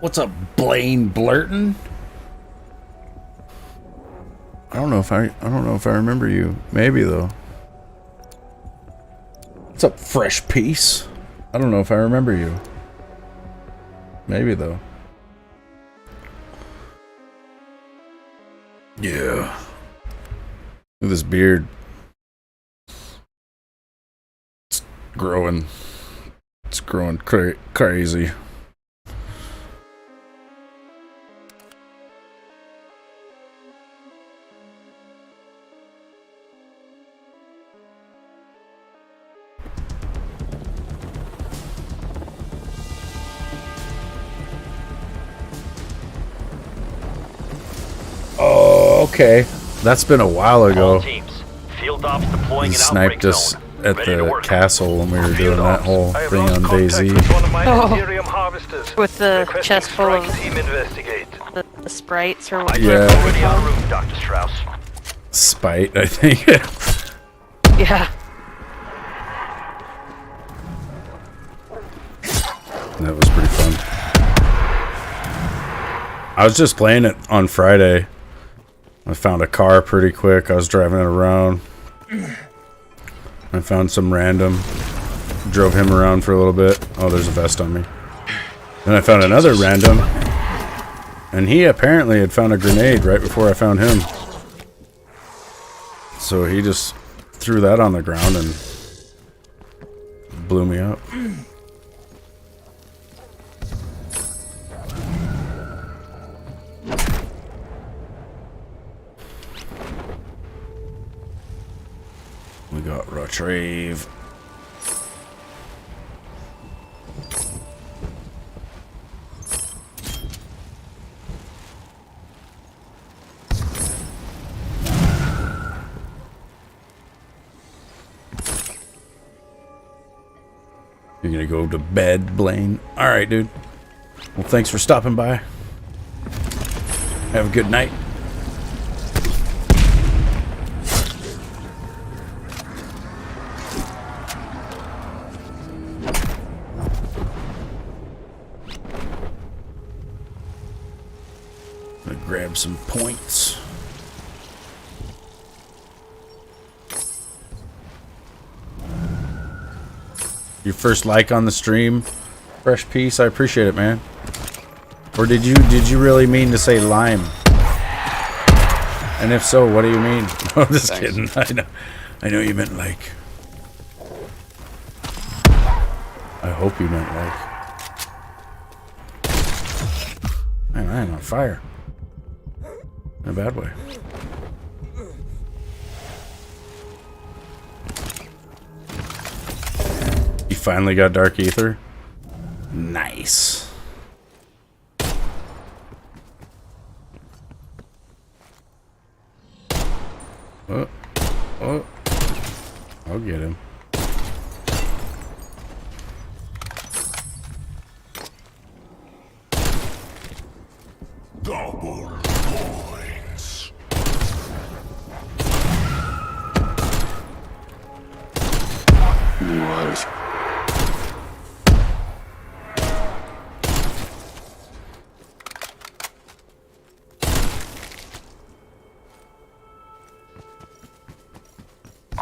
What's up, Blaine Blurton? I don't know if I remember you. Maybe though. What's up, Fresh Piece? I don't know if I remember you. Maybe though. Yeah. Look at this beard. It's growing. It's growing crazy. Oh, okay. That's been a while ago. He sniped us at the castle when we were doing that whole thing on DayZ. Oh. With the chest full of the sprites or whatever. Yeah. Spite, I think. Yeah. That was pretty fun. I was just playing it on Friday. I found a car pretty quick. I was driving it around. I found some random. Drove him around for a little bit. Oh, there's a vest on me. Then I found another random. And he apparently had found a grenade right before I found him. So he just threw that on the ground and blew me up. We got retrieve. You're gonna go to bed, Blaine? Alright, dude. Well, thanks for stopping by. Have a good night. I'm gonna grab some points. Your first like on the stream, Fresh Piece. I appreciate it, man. Or did you really mean to say lime? And if so, what do you mean? I'm just kidding. I know you meant like. I hope you meant like. Man, I am on fire. In a bad way. You finally got Dark Ether? Nice. Oh. Oh. I'll get him. Double points. What?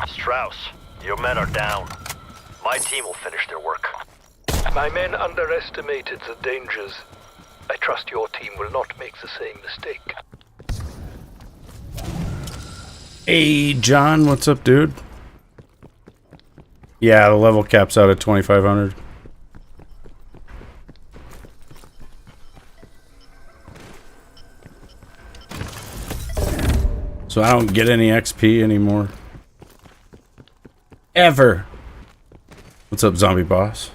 Strauss, your men are down. My team will finish their work. My men underestimated the dangers. I trust your team will not make the same mistake. Hey, John, what's up, dude? Yeah, the level cap's out at 2,500. So I don't get any XP anymore. Ever. What's up, zombie boss?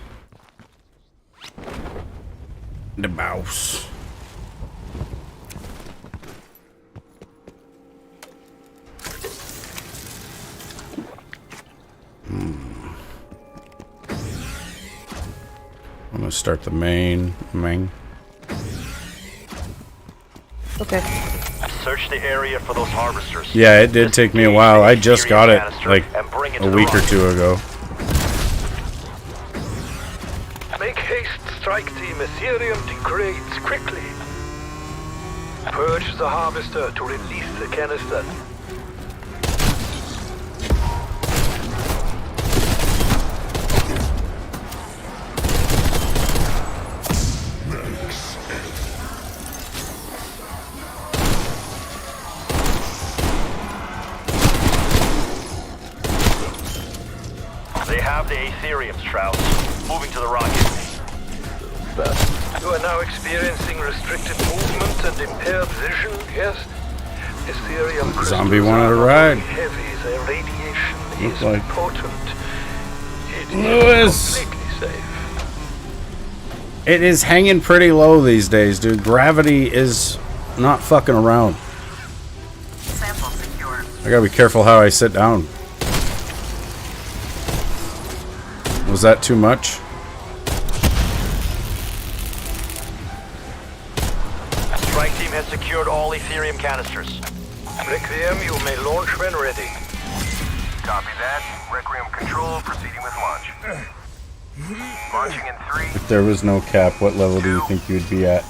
The mouse. I'm gonna start the main. Okay. Search the area for those harvesters. Yeah, it did take me a while. I just got it like a week or two ago. Make haste, Strike team Ethereum degrades quickly. Purge the harvester to release the canister. They have the Aetherium, Strauss. Moving to the rocket. You are now experiencing restricted movement and impaired vision, yes? Ethereum crystals Zombie wanted are a not ride. only heavy, their radiation Looks is like potent. It Lewis! is completely safe. It is hanging pretty low these days, dude. Gravity is not fucking around. Sample secured. I gotta be careful how I sit down. Was that too much? Strike team has secured all Aetherium canisters. Requiem, you may launch when ready. Copy that. Requiem control proceeding with launch. Launching in 3. If there was no cap, what level do you think you would be at?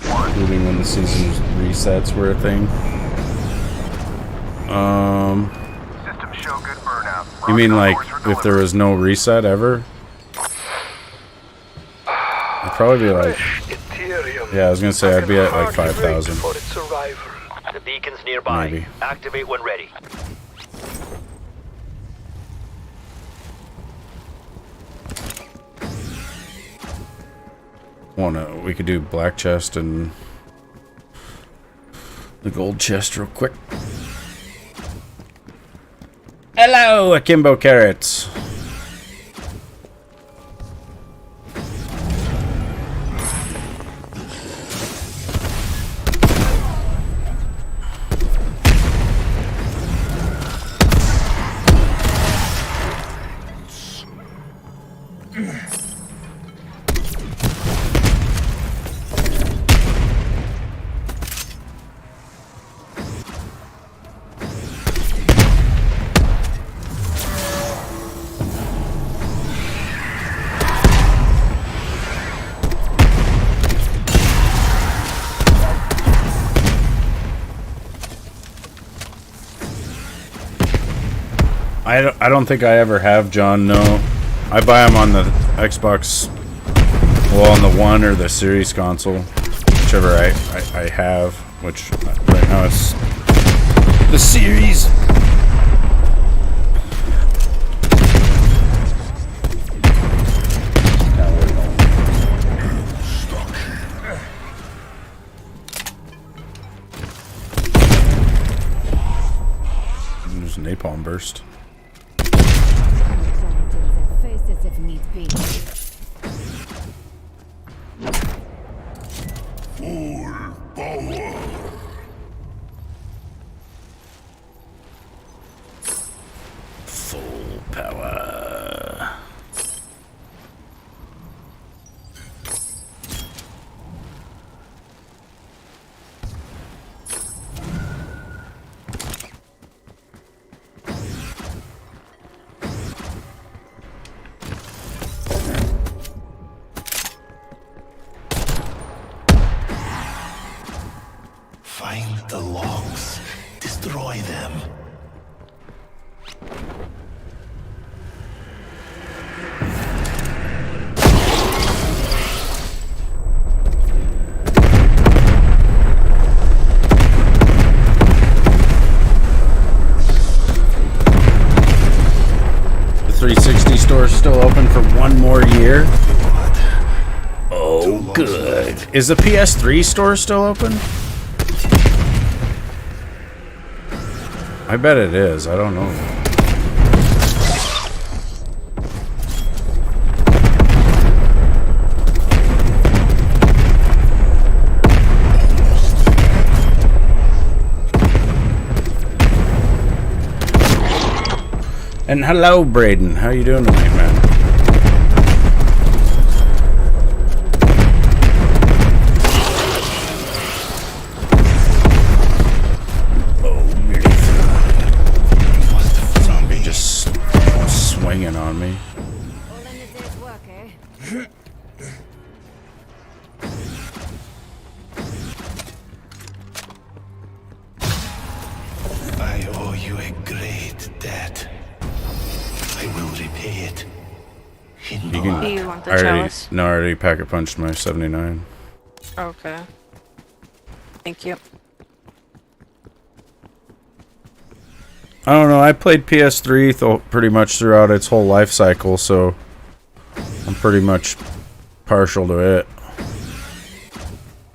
Including when the season resets were a thing. Systems show good burnout. You mean Rocket like course for if there was no reset ever? I'd probably be like, Ethereum. yeah, I was gonna say I'd be at like Hardly wait 5,000. for its arrival. The beacon's nearby. Maybe. Activate when ready. We could do black chest and the gold chest real quick. Hello, Akimbo Carrots. I don't think I ever have, John. No, I buy them on the Xbox, well, on the One or the Series console, whichever I have. Which right now it's the Series. There's napalm burst. Faces if need be. Full power. Full power. Find the logs. Destroy them. The 360 store is still open for one more year. Oh, good. Is the PS3 store still open? I bet it is. I don't know. And hello, Braden. How you doing tonight, man? Zombie just swinging on me. All in a day's work, eh? Do you want the I chalice? I already packet punched my 79. Okay. Thank you. I don't know. I played PS3 pretty much throughout its whole life cycle, so I'm pretty much partial to it.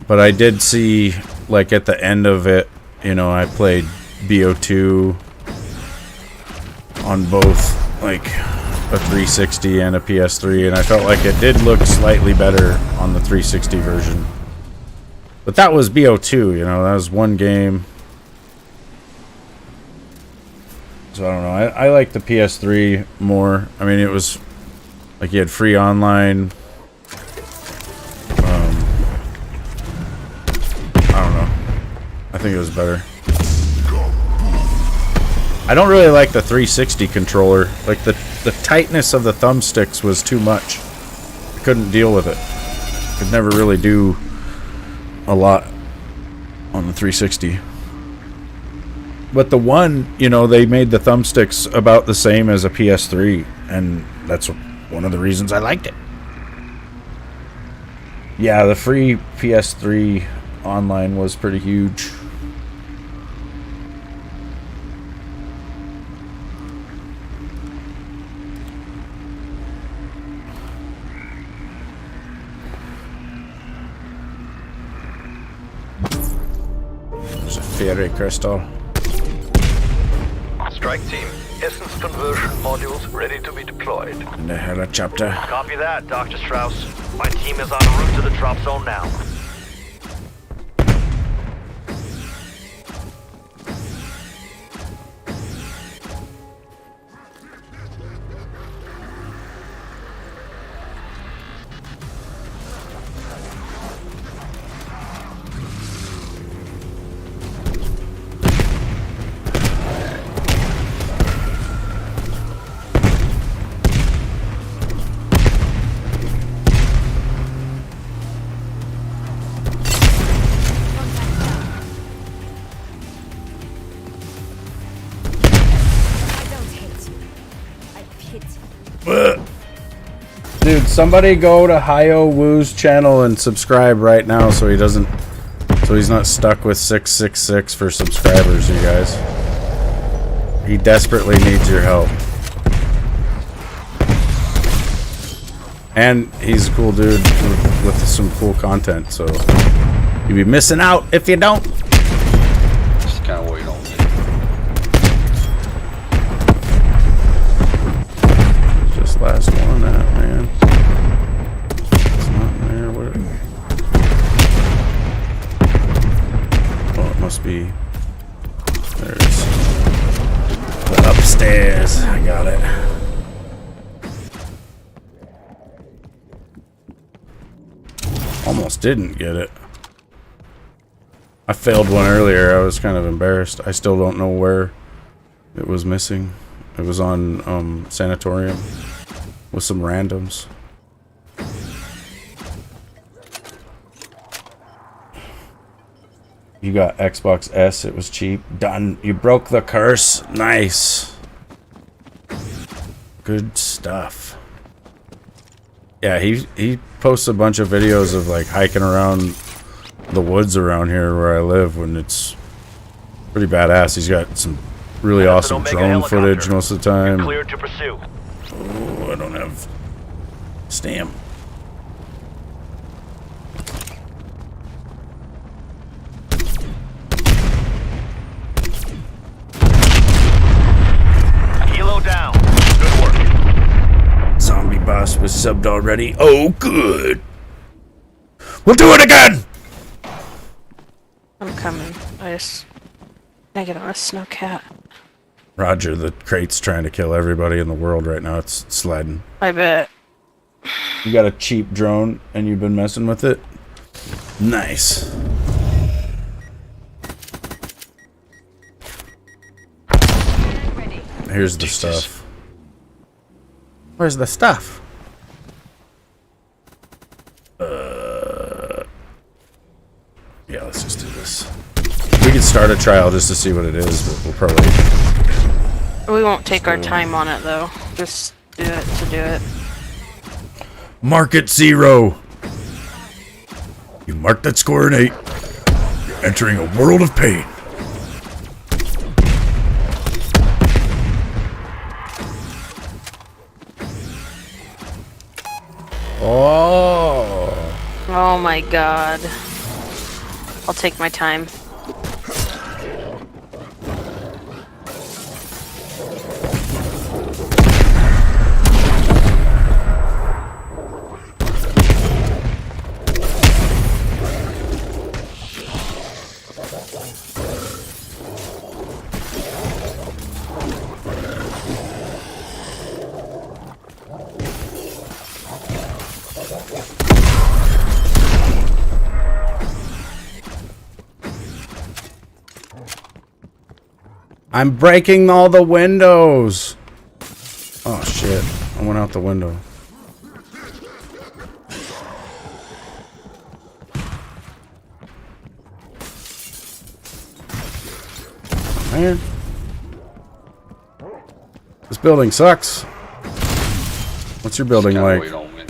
But I did see, like, at the end of it, you know, I played BO2 on both, like, a 360 and a PS3, and I felt like it did look slightly better on the 360 version. But that was BO2, you know, that was one game. So I don't know. I like the PS3 more. I mean, it was like you had free online. I don't know. I think it was better. I don't really like the 360 controller. Like the tightness of the thumbsticks was too much. I couldn't deal with it. Could never really do a lot on the 360. But the one, you know, they made the thumbsticks about the same as a PS3, and that's one of the reasons I liked it. Yeah, the free PS3 online was pretty huge. There's a fairy crystal. Strike team, essence conversion modules ready to be deployed. In the helicopter. Copy that, Dr. Strauss. My team is en route to the drop zone now. Dude, somebody go to Hio Woo's channel and subscribe right now so he's not stuck with 666 for subscribers, you guys. He desperately needs your help. And he's a cool dude with some cool content, so you'd be missing out if you don't. Just kind of wait on me. Just last one, that man. It's not there. What? Oh, it must be. There's the upstairs. I got it. Almost didn't get it. I failed one earlier. I was kind of embarrassed. I still don't know where it was missing. It was on Sanatorium with some randoms. You got Xbox S. It was cheap. Done. You broke the curse. Nice. Good stuff. Yeah, he posts a bunch of videos of like hiking around the woods around here where I live, when it's pretty badass. He's got some really awesome drone footage most of the time. You're cleared to pursue. Oh, I don't have stamp. Kilo down. Good work. Zombie boss was subbed already. Oh, good. We'll do it again. I'm coming. I get on a snow cat. Roger, the crate's trying to kill everybody in the world right now. It's sliding. I bet. You got a cheap drone and you've been messing with it? Nice. Here's the stuff. Where's the stuff? Yeah, let's just do this. We could start a trial just to see what it is, but we'll probably... We won't take our time on it though. Just do it to do it. Mark it 0. You mark that score an 8. You're entering a world of pain. Oh. Oh my god. I'll take my time. I'm breaking all the windows. Oh shit. I went out the window. Man. This building sucks. What's your building Just kinda like? wait on me.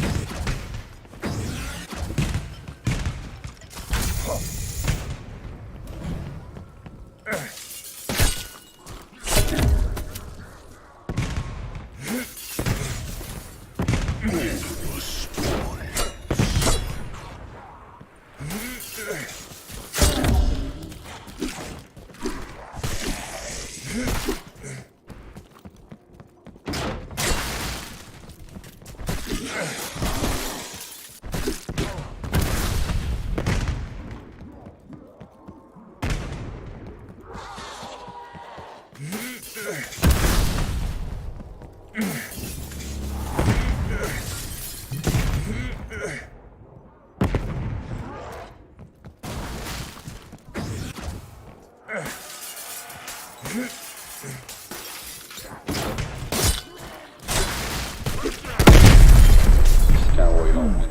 Just kinda wait on me.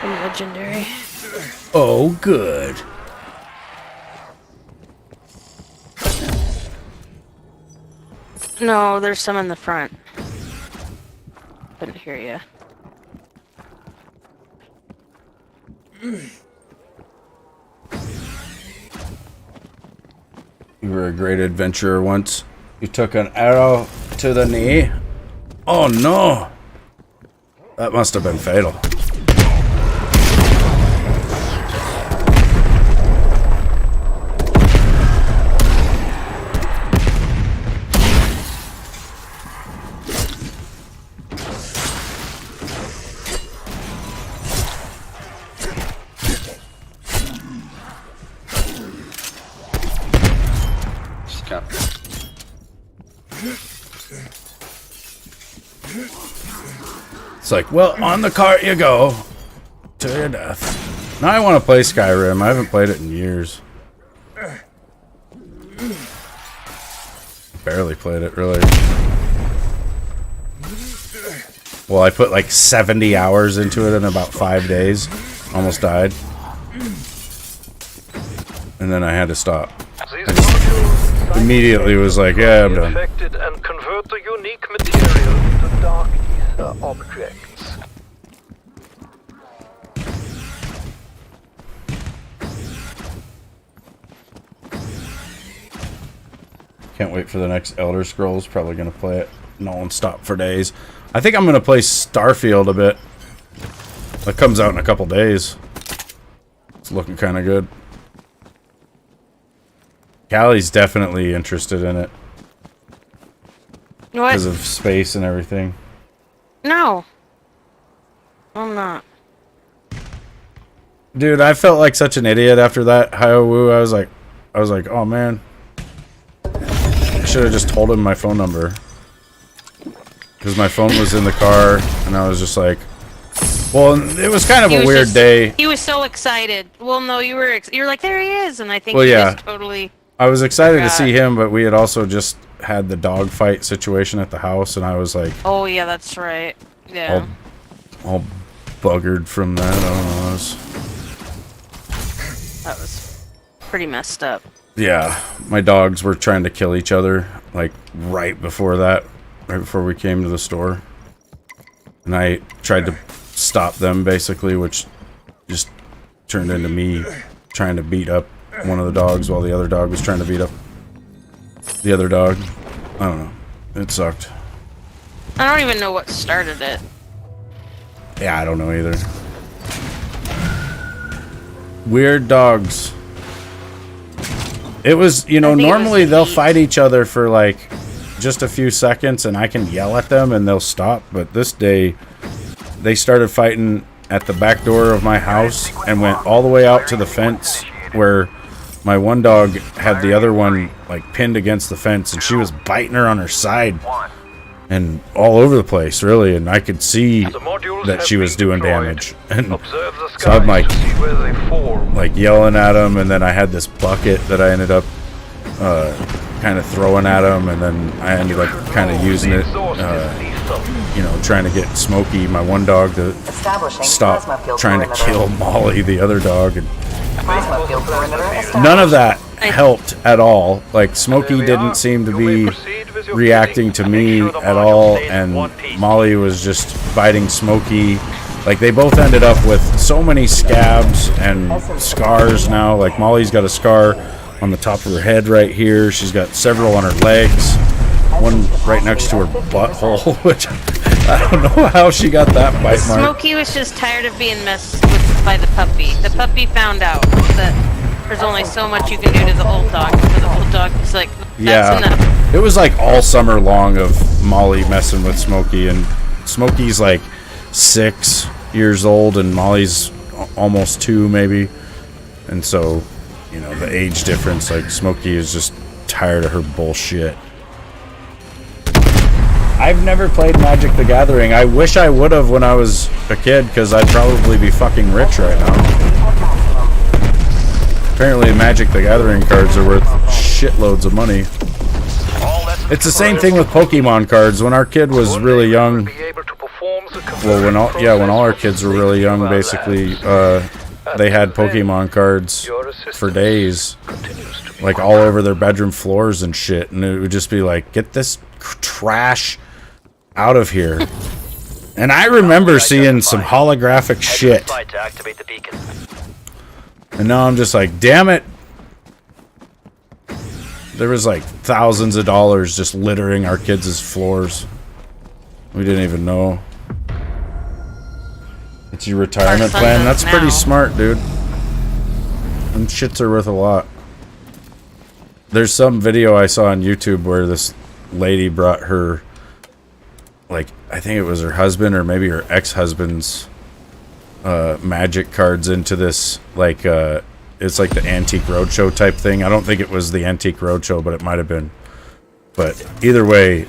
Legendary. Oh, good. No, there's some in the front. Couldn't hear you. You were a great adventurer once. You took an arrow to the knee. Oh no! That must have been fatal. Just kinda. It's like, well, on the cart you go. To your death. Now I want to play Skyrim. I haven't played it in years. Barely played it, really. Well, I put like 70 hours into it in about 5 days. Almost died. And then I had to stop. These modules Immediately was like, yeah, I'm done. infected and convert the unique material into dark ether objects. Can't wait for the next Elder Scrolls. Probably going to play it non-stop for days. I think I'm going to play Starfield a bit. That comes out in a couple days. It's looking kind of good. Callie's definitely interested in it. What? Because of space and everything. No. I'm not. Dude, I felt like such an idiot after that Haiowoo. I was like, oh man. I should have just told him my phone number. Because my phone was in the car, and I was just like, well, it was kind of a weird day. He was so excited. Well, no, you were like, there he is, and I think Well, he yeah. was totally. I was excited to forgot. see him, but we had also just had the dogfight situation at the house, and I was like, Oh yeah, that's right. Yeah. all buggered from that. I don't know. That was pretty messed up. Yeah, my dogs were trying to kill each other, like, right before that. Right before we came to the store. And I tried to stop them, basically, which just turned into me trying to beat up one of the dogs while the other dog was trying to beat up the other dog. I don't know. It sucked. I don't even know what started it. Yeah, I don't know either. Weird dogs. It was, you know, normally they'll fight each other for like just a few seconds and I can yell at them and they'll stop, but this day they started fighting at the back door of my house and went all the way out to the fence where my one dog had the other one like pinned against the fence and she was biting her on her side and all over the place, really, and I could see that she was doing damage. And so I'm like yelling at him, and then I had this bucket that I ended up kind of throwing at him, and then I ended up kind of using it, you know, trying to get Smokey, my one dog, to stop trying to kill Molly, the other dog. And none of that helped at all. Like, Smokey didn't seem to be reacting to me at all, and Molly was just biting Smokey. Like, they both ended up with so many scabs and scars now. Like, Molly's got a scar on the top of her head right here. She's got several on her legs. One right next to her butthole, which I don't know how she got that bite mark. Smokey was just tired of being messed with by the puppy. The puppy found out that there's only so much you can do to the old dog. For the old dog, it's like, that's enough. It was like all summer long of Molly messing with Smokey, and Smokey's like 6 years old and Molly's almost 2 maybe. And so, you know, the age difference, like, Smokey is just tired of her bullshit. I've never played Magic the Gathering. I wish I would have when I was a kid, because I'd probably be fucking rich right now. Apparently Magic the Gathering cards are worth shitloads of money. It's the same thing with Pokemon cards. When our kid was really young, well, when all our kids were really young, basically, they had Pokemon cards for days, like all over their bedroom floors and shit, and it would just be like, get this trash out of here. And I remember seeing some holographic shit, and now I'm just like, damn it. There was like thousands of dollars just littering our kids' floors. We didn't even know. It's your retirement plan? That's pretty smart, dude. Them shits are worth a lot. There's some video I saw on YouTube where this lady brought her, like, I think it was her husband or maybe her ex-husband's Magic cards into this, like, it's like the Antique Roadshow type thing. I don't think it was the Antique Roadshow, but it might have been. But either way,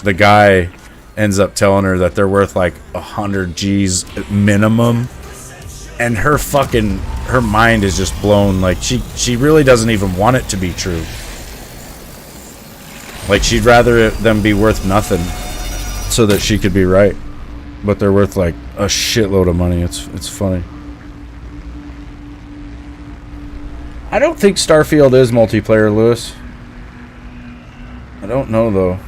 the guy ends up telling her that they're worth like 100 G's minimum, and her mind is just blown. Like, she really doesn't even want it to be true. Like, she'd rather them be worth nothing so that she could be right, but they're worth like a shitload of money. It's funny. I don't think Starfield is multiplayer, Lewis. I don't know, though.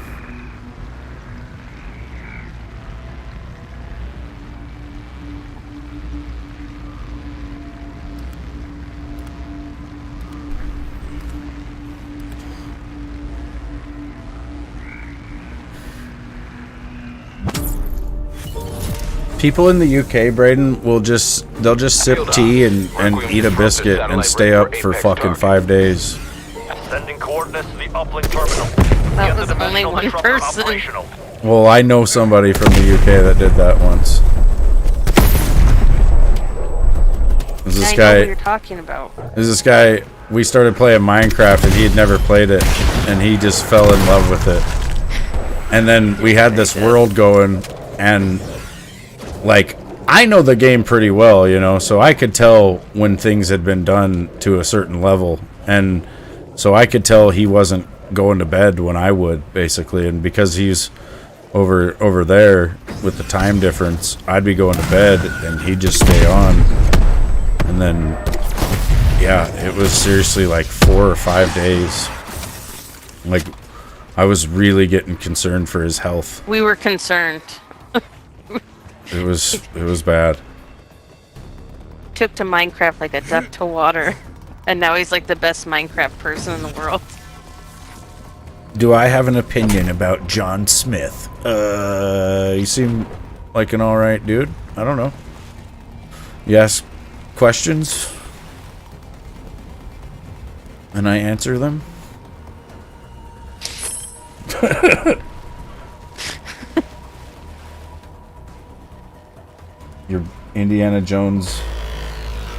People in the UK, Braden, they'll just sip tea and eat a biscuit and stay up for fucking 5 days. Sending coordinates to the uplink terminal. That was only one person. Well, I know somebody from the UK that did that once. There's this guy. I know what you're talking about. There's this guy. We started playing Minecraft and he had never played it, and he just fell in love with it. And then we had this world going, and like, I know the game pretty well, you know, so I could tell when things had been done to a certain level, and so I could tell he wasn't going to bed when I would, basically, and because he's over there with the time difference, I'd be going to bed and he'd just stay on. And then Yeah, it was seriously like 4 or 5 days. Like, I was really getting concerned for his health. We were concerned. It was bad. Took to Minecraft like a duck to water. And now he's like the best Minecraft person in the world. Do I have an opinion about John Smith? You seem like an alright dude. I don't know. You ask questions, and I answer them. Your Indiana Jones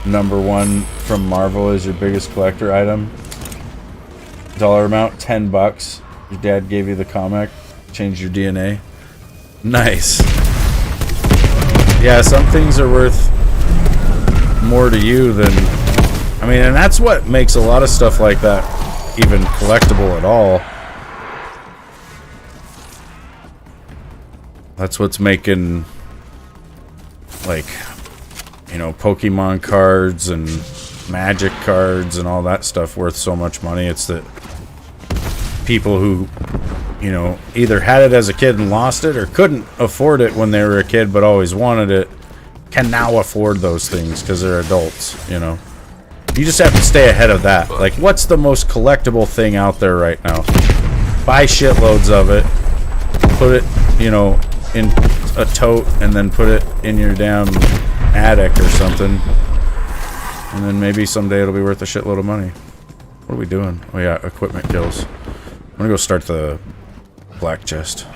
#1 from Marvel is your biggest collector item. Dollar amount $10. Your dad gave you the comic. Changed your DNA. Nice. Yeah, some things are worth more to you than, I mean, and that's what makes a lot of stuff like that even collectible at all. That's what's making, like, you know, Pokemon cards and Magic cards and all that stuff worth so much money. It's that people who, you know, either had it as a kid and lost it or couldn't afford it when they were a kid but always wanted it, can now afford those things because they're adults, you know. You just have to stay ahead of that. Like, what's the most collectible thing out there right now? Buy shitloads of it, put it, you know, in a tote, and then put it in your damn attic or something. And then maybe someday it'll be worth a shitload of money. What are we doing? Oh yeah, equipment kills. I'm gonna go start the black chest.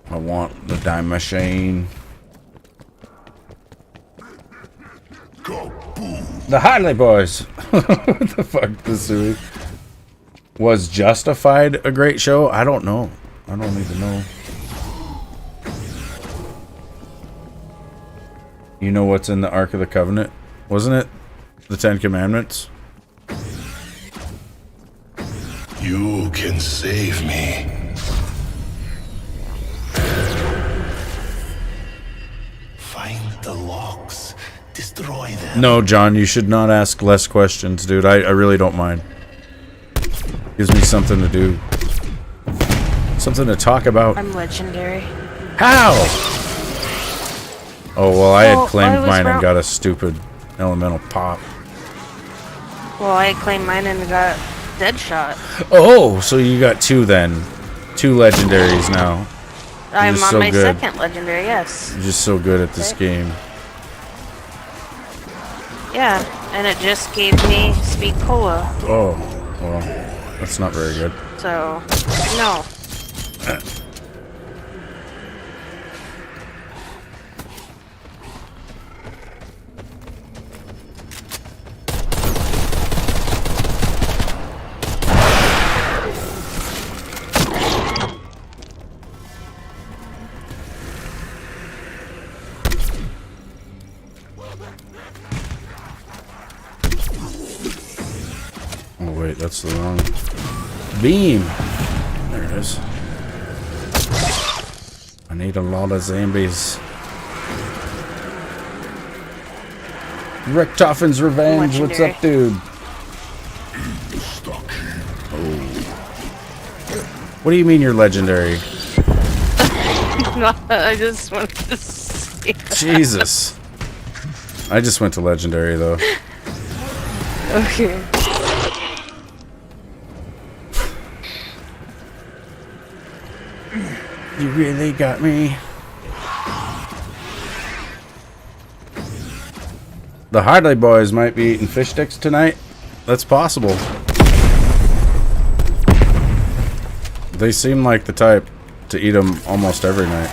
I want the dime machine. The Harley Boys. What the fuck this is? Was Justified a great show? I don't know. I don't even know. You know what's in the Ark of the Covenant? Wasn't it the 10 Commandments? You can save me. Find the locks. Destroy them. No, John, you should not ask less questions, dude. I really don't mind. Gives me something to do. Something to talk about. I'm legendary. How? Oh, well, I had claimed was mine and wrong. got a stupid elemental pop. Well, I claimed mine and got dead shot. Oh, so you got 2 then. 2 legendaries now. I'm just on so my good. second legendary, yes. You're just so good at this game. Yeah, and it just gave me Speed Cola. Oh, well, that's not very good. So, no. Oh, wait, that's the wrong beam. There it is. I need a lot of zombies. Richtofen's Revenge, what's up, dude? Oh. What do you mean you're legendary? I just wanted to see. Jesus. I just went to legendary, though. Okay. You really got me. The Harley Boys might be eating fish sticks tonight. That's possible. They seem like the type to eat them almost every night.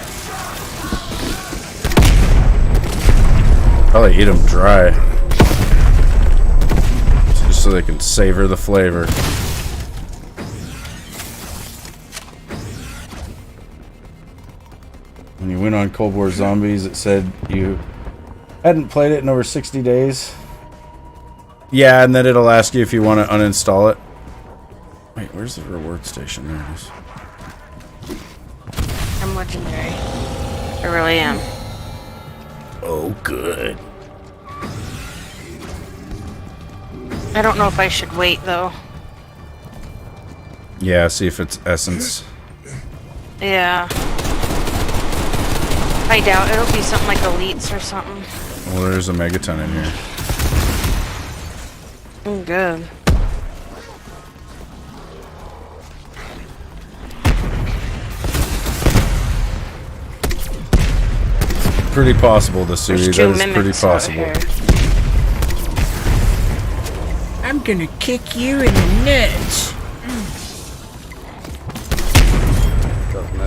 Probably eat them dry. Just so they can savor the flavor. When you went on Cold War Zombies, it said you hadn't played it in over 60 days. Yeah, and then it'll ask you if you want to uninstall it. Wait, where's the reward station? There it is. I'm legendary. I really am. Oh, good. I don't know if I should wait though. Yeah, see if it's essence. Yeah. I doubt it'll be something like elites or something. Well, there's a megaton in here. Good. Pretty possible, the Sui. There's That two is pretty mimics out possible. here. I'm gonna kick you in the nuts. Trust me.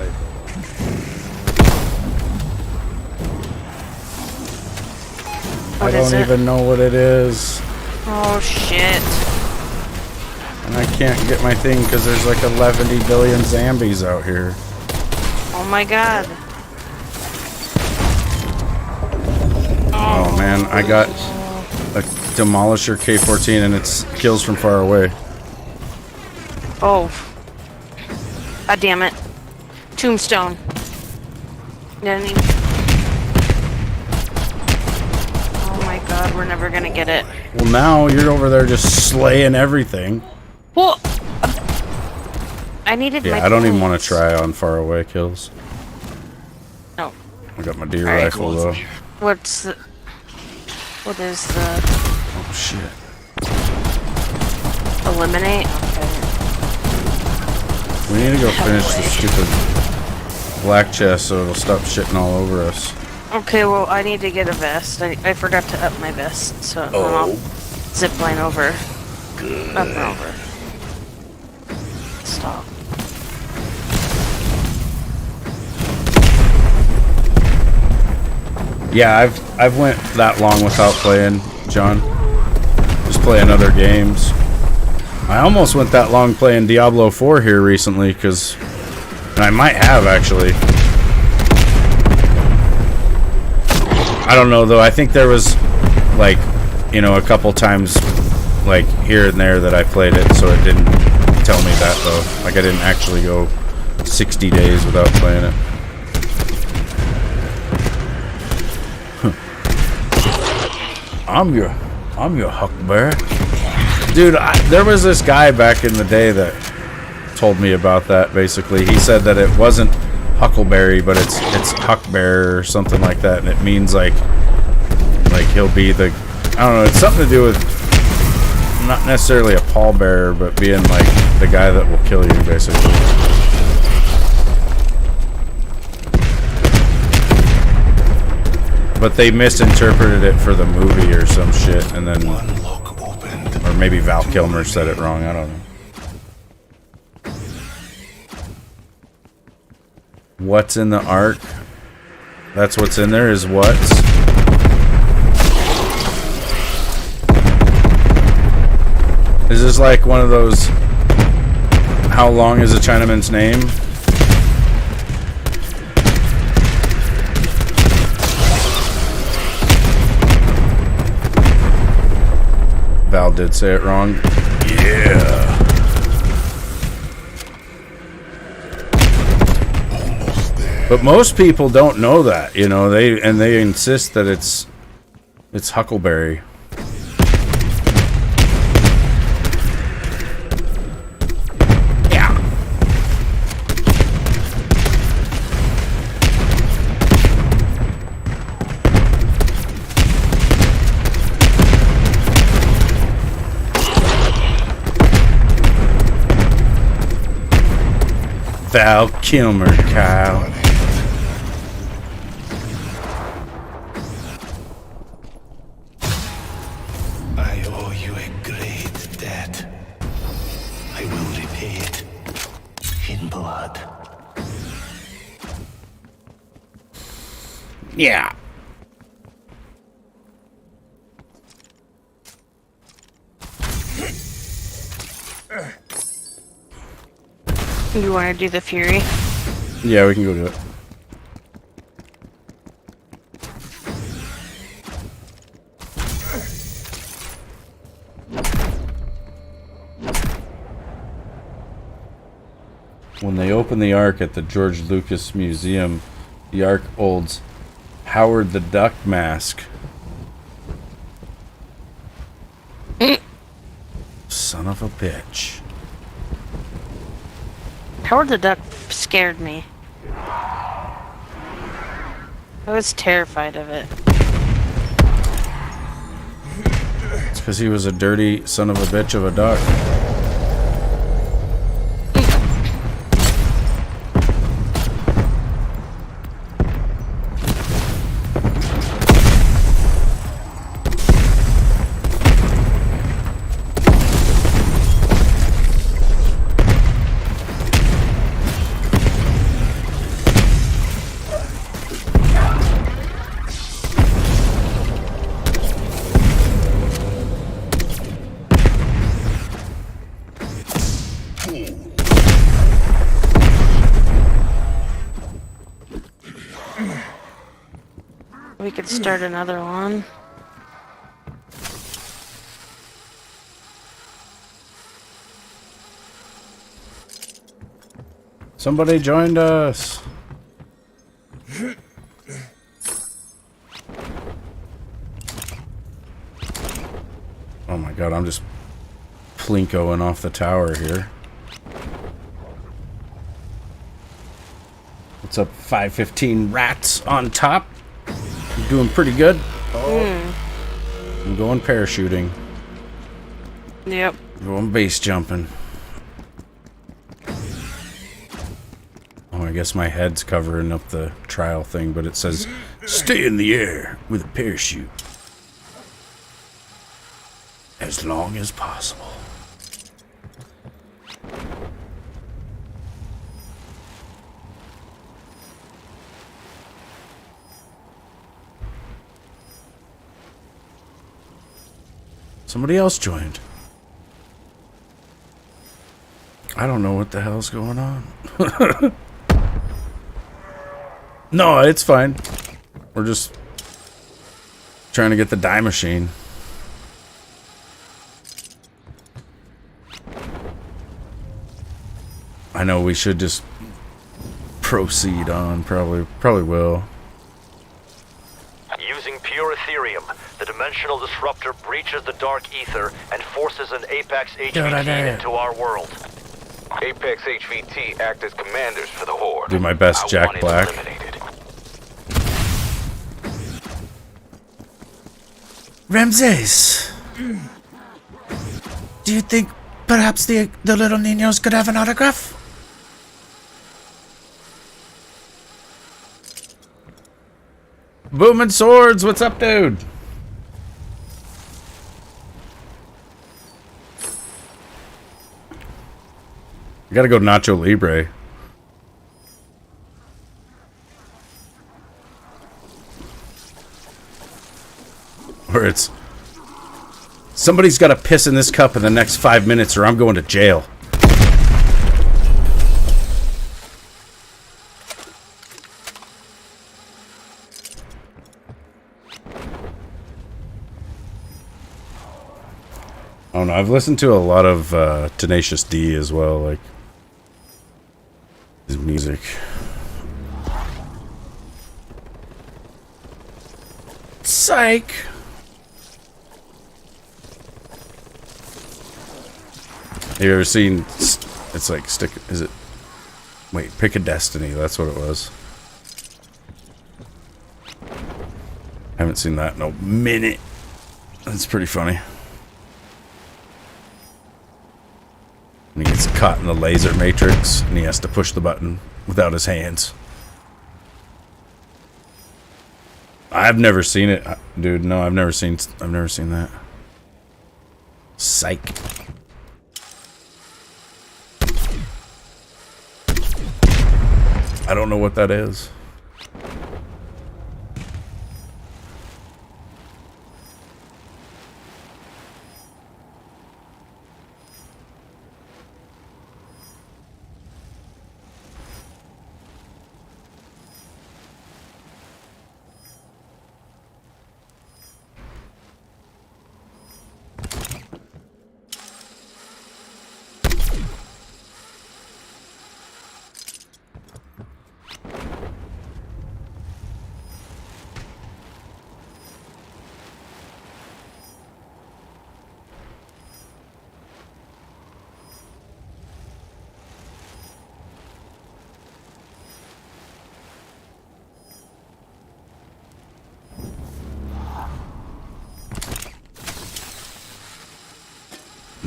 What I is don't it? even know what it is. Oh shit. And I can't get my thing because there's like 11 billion zombies out here. Oh my god. Oh man, I got a Demolisher K-14 and it's kills from far away. Oh. God damn it. Tombstone. Didn't even... Oh my god, we're never gonna get it. Well, now you're over there just slaying everything. Well, I needed my Yeah, I don't even tools. want to try on far away kills. No. I got my deer Alright. rifle though. What's the... What is the... Oh shit. Eliminate? Okay. We need to go finish the stupid black chest so it'll stop shitting all over us. Okay, well, I need to get a vest. I forgot to up my vest, so then I'll zip line over. Up and over. Stop. Yeah, I've went that long without playing, John. Just playing other games. I almost went that long playing Diablo 4 here recently, and I might have actually. I don't know though. I think there was like, you know, a couple times like here and there that I played it, so it didn't tell me that though. Like I didn't actually go 60 days without playing it. I'm your Huckleberry. Dude, there was this guy back in the day that told me about that, basically. He said that it wasn't Huckleberry, but it's Huckbearer or something like that, and it means like he'll be the... I don't know, it's something to do with not necessarily a pallbearer, but being like the guy that will kill you, basically. But they misinterpreted it for the movie or some shit, and then... Or maybe Val Kilmer said it wrong, I don't know. What's in the Ark? That's what's in there, is what's? Is this like one of those... How long is a Chinaman's name? Val did say it wrong. Yeah. But most people don't know that, you know. They insist that it's Huckleberry. Yeah. Val Kilmer, Kyle. I owe you a great debt. I will repay it in blood. Yeah. You want to do the Fury? Yeah, we can go do it. When they opened the Ark at the George Lucas Museum, the Ark holds Howard the Duck mask. Son of a bitch. Howard the Duck scared me. I was terrified of it. It's because he was a dirty son of a bitch of a duck. We could start another one. Somebody joined us. Oh my god, I'm just plinkoing off the tower here. What's up, 515 rats on top? I'm doing pretty good. Oh. I'm going parachuting. Yep. Going base jumping. Oh, I guess my head's covering up the trial thing, but it says, stay in the air with a parachute. As long as possible. Somebody else joined. I don't know what the hell's going on. No, it's fine. We're just trying to get the die machine. I know we should just proceed on. Probably will. Using pure Ethereum, the dimensional disruptor breaches the dark ether and forces an Apex HVT into our world. Apex HVT act as commanders for the Horde. Do my best, Jack Black. Ramses, do you think perhaps the little niños could have an autograph? Booming Swords, what's up, dude? I gotta go Nacho Libre. Or it's... somebody's gotta piss in this cup in the next 5 minutes or I'm going to jail. I don't know, I've listened to a lot of Tenacious D as well, like his music. Psych! Have you ever seen, it's like stick, is it, wait, Pick a Destiny, that's what it was. Haven't seen that in a minute. That's pretty funny. And he gets caught in the laser matrix, and he has to push the button without his hands. I've never seen it, dude. No, I've never seen that. Psych. I don't know what that is.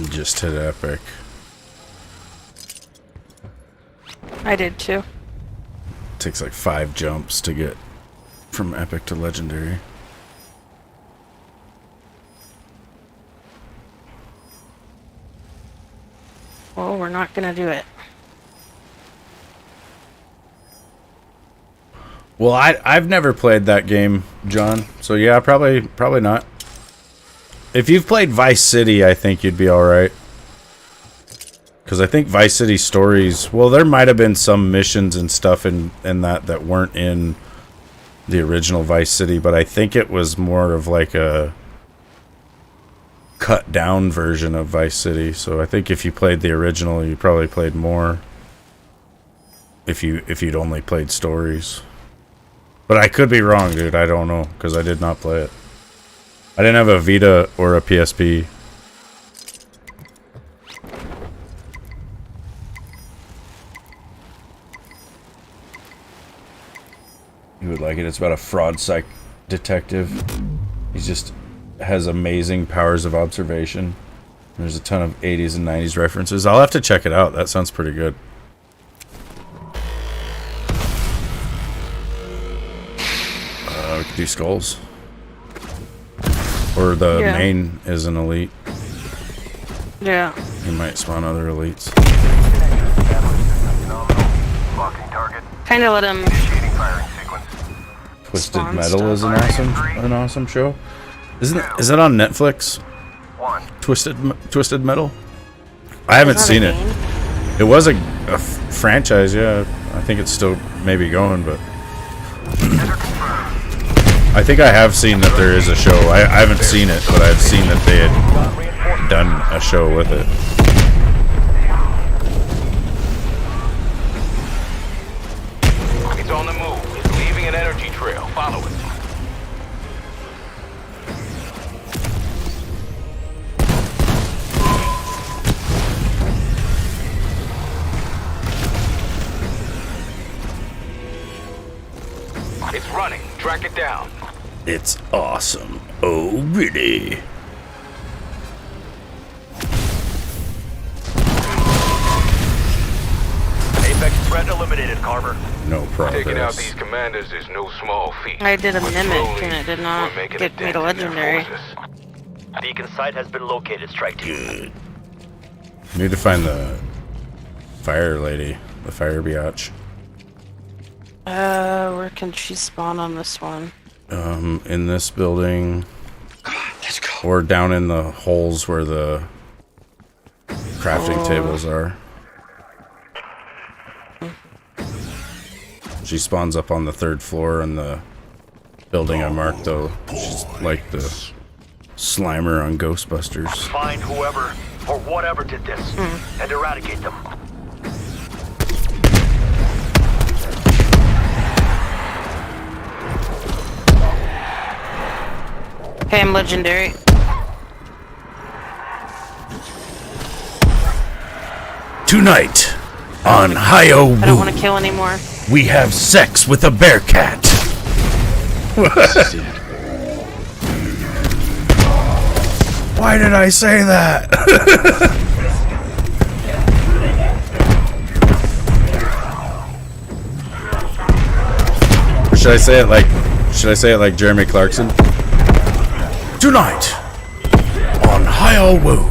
Just hit epic. I did too. Takes like 5 jumps to get from epic to legendary. Well, we're not gonna do it. Well, I've never played that game, John. So yeah, probably not. If you've played Vice City, I think you'd be all right. Because I think Vice City Stories... Well, there might have been some missions and stuff in that weren't in the original Vice City, but I think it was more of like a cut down version of Vice City. So I think if you played the original, you probably played more. If you'd only played Stories. But I could be wrong, dude. I don't know, because I did not play it. I didn't have a Vita or a PSP. You would like it. It's about a fraud psych detective. He just has amazing powers of observation. There's a ton of 80s and 90s references. I'll have to check it out. That sounds pretty good. We could do skulls. Or the main is an elite. Yeah. You might spawn other elites. Kind of let him. Twisted Metal is an awesome show. Is it on Netflix? Twisted Metal. I haven't seen it. It was a franchise, yeah. I think it's still maybe going, but I think I have seen that there is a show. I haven't seen it, but I've seen that they had done a show with it. It's on the move. It's leaving an energy trail. Follow it. It's running. Track it down. It's awesome. Oh, really? Apex threat eliminated, Carver. No progress. Taking out these commanders is no small feat. I did a But mimic slowly, and it did not we're making get a me dent to in their legendary. forces. Beacon site has been located, strike team. Good. Need to find the fire lady, the fire biatch. Where can she spawn on this one? In this building. Let's go. Or down in the holes where the crafting tables are. She spawns up on the 3rd floor in the building I marked, though. She's like the Slimer on Ghostbusters. Find whoever or whatever did this and eradicate them. Okay, I'm legendary. Tonight on Hi-Oh I don't want to kill anymore. we have sex with a bear cat. Why did I say that? Or should I say it like Jeremy Clarkson? Tonight on Hi-Oh Woo.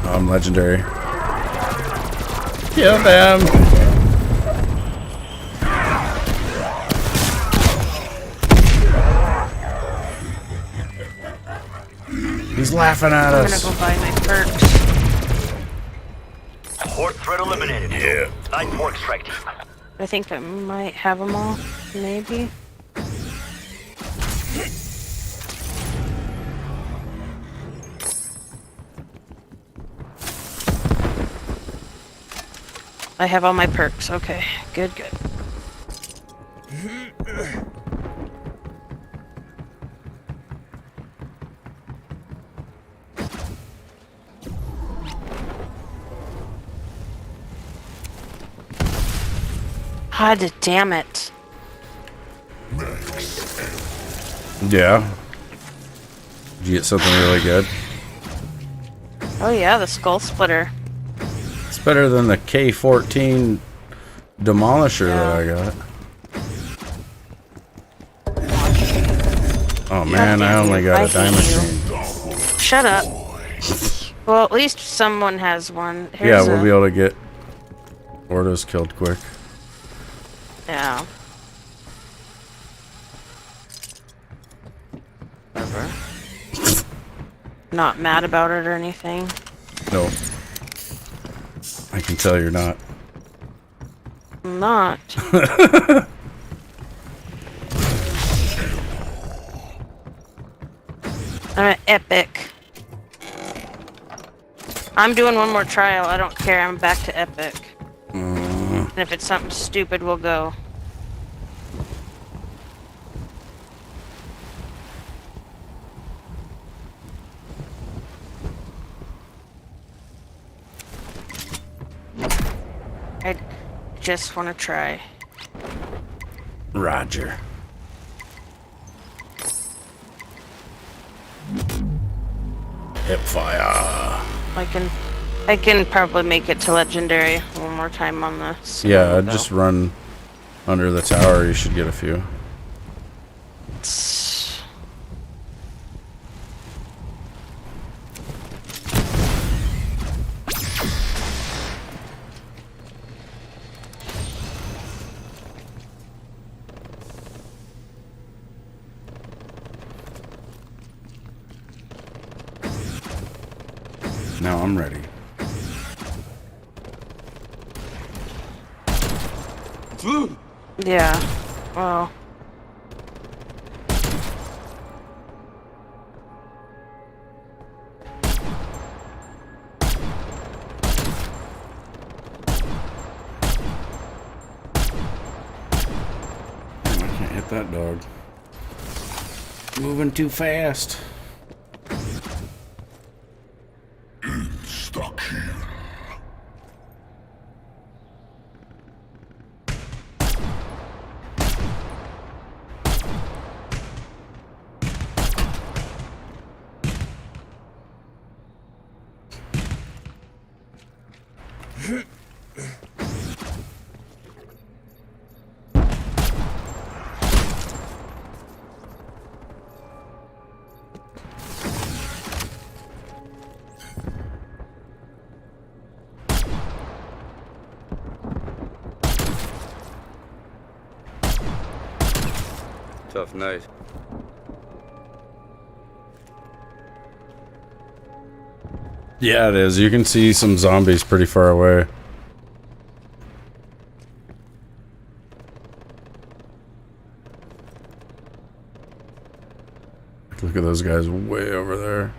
I'm legendary. Kill them. He's laughing at I'm us. gonna go buy my perks. Horde threat eliminated. Yeah. Night pork strike team. I think I might have them all. Maybe. I have all my perks. Okay, good, good. God damn it. Yeah. Did you get something really good? Oh yeah, the skull splitter. It's better than the K-14 Demolisher that I got. Oh man, I only got a diamond chain. Shut up. Well, at least someone has one. Yeah, we'll be able to get Ordos killed quick. Yeah. Whatever. Not mad about it or anything. No. I can tell you're not. I'm not. Epic. I'm doing one more trial. I don't care. I'm back to epic. And if it's something stupid, we'll go. I just want to try. Roger. Hipfire. I can probably make it to legendary one more time on this. Yeah, just run under the tower. You should get a few. Now I'm ready. Yeah. Well. I can't hit that dog. Moving too fast. Tough night. Yeah, it is. You can see some zombies pretty far away. Look at those guys way over there.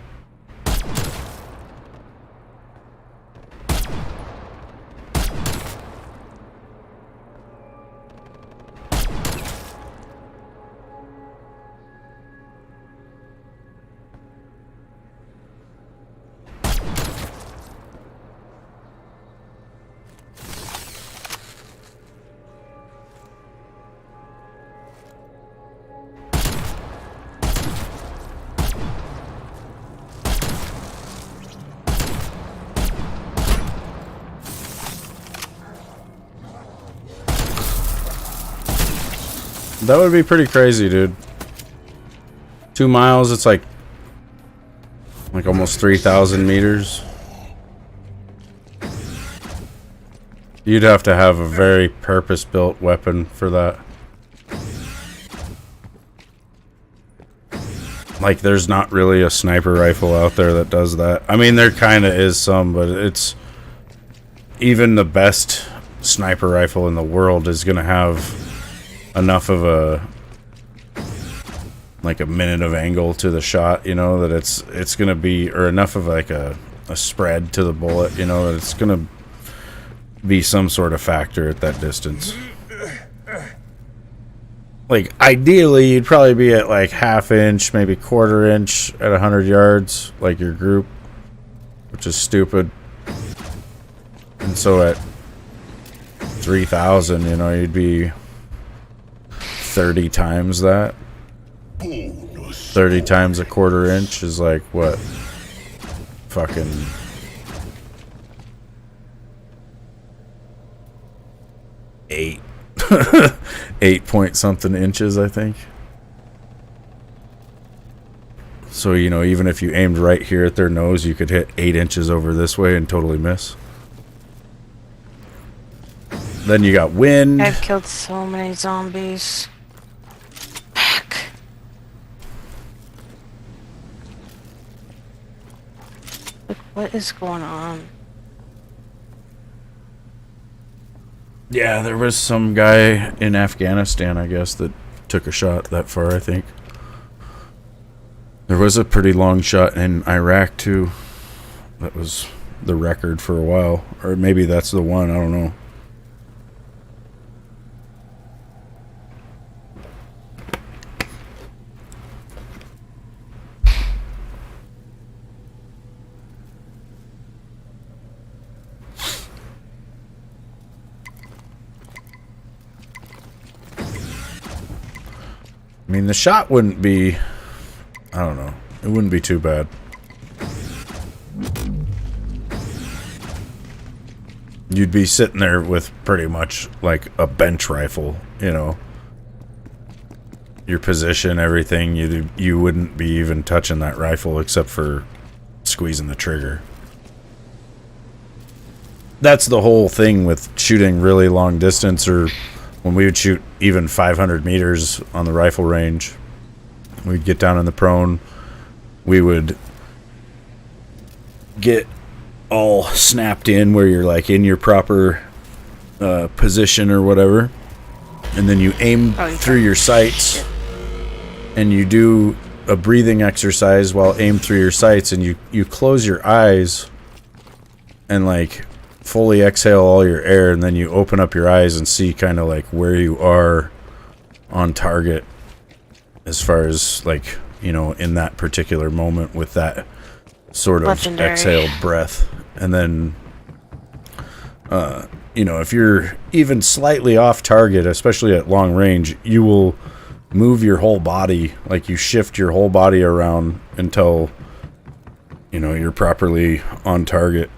That would be pretty crazy, dude. 2 miles, it's like almost 3,000 meters. You'd have to have a very purpose-built weapon for that. Like, there's not really a sniper rifle out there that does that. I mean, there kind of is some, but it's... Even the best sniper rifle in the world is going to have enough of a... like a minute of angle to the shot, you know, that it's going to be... Or enough of like a spread to the bullet, you know, that it's going to be some sort of factor at that distance. Like, ideally, you'd probably be at, like, half-inch, maybe quarter-inch at 100 yards, like your group, which is stupid. And so it's 3,000, you know, you'd be 30 times that. 30 times a quarter inch is like, what? Fucking... 8 point something inches, I think. So, you know, even if you aimed right here at their nose, you could hit 8 inches over this way and totally miss. Then you got wind. I've killed so many zombies. Fuck. Like, what is going on? Yeah, there was some guy in Afghanistan, I guess, that took a shot that far, I think. There was a pretty long shot in Iraq, too. That was the record for a while. Or maybe that's the one, I don't know. I mean, the shot wouldn't be... I don't know. It wouldn't be too bad. You'd be sitting there with pretty much like a bench rifle, you know. Your position, everything. You wouldn't be even touching that rifle except for squeezing the trigger. That's the whole thing with shooting really long distance, or when we would shoot even 500 meters on the rifle range. We'd get down in the prone. We would get all snapped in where you're like in your proper position or whatever. And then you aim through your sights. And you do a breathing exercise while aim through your sights. And you close your eyes and like fully exhale all your air. And then you open up your eyes and see kind of like where you are on target. As far as, like, you know, in that particular moment with that sort of Legendary. exhaled breath. And then, you know, if you're even slightly off target, especially at long range, you will move your whole body. Like, you shift your whole body around until, you know, you're properly on target.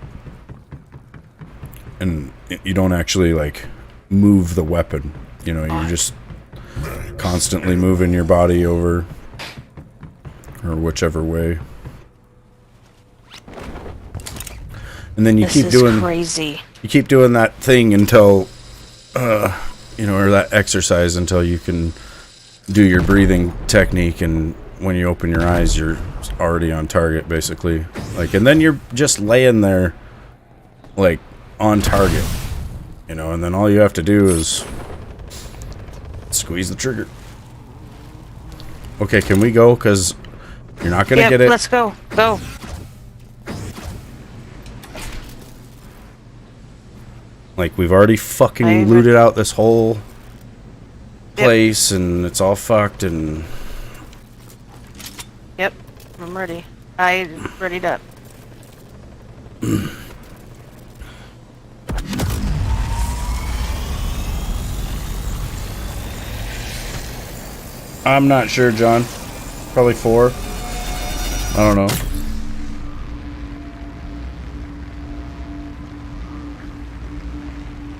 And you don't actually, like, move the weapon. You know, you're just... constantly moving your body over or whichever way, and then you keep doing crazy. You keep doing that thing until you know, or that exercise until you can do your breathing technique, and when you open your eyes you're already on target basically, like, and then you're just laying there like on target, you know, and then all you have to do is squeeze the trigger. Okay, can we go? Because you're not going to get it. Let's go. Go. Like, we've already fucking looted out this whole place, and it's all fucked, and... Yep. I'm ready. I readied up. I'm not sure, John. Probably 4. I don't know.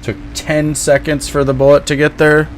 Took 10 seconds for the bullet to get there.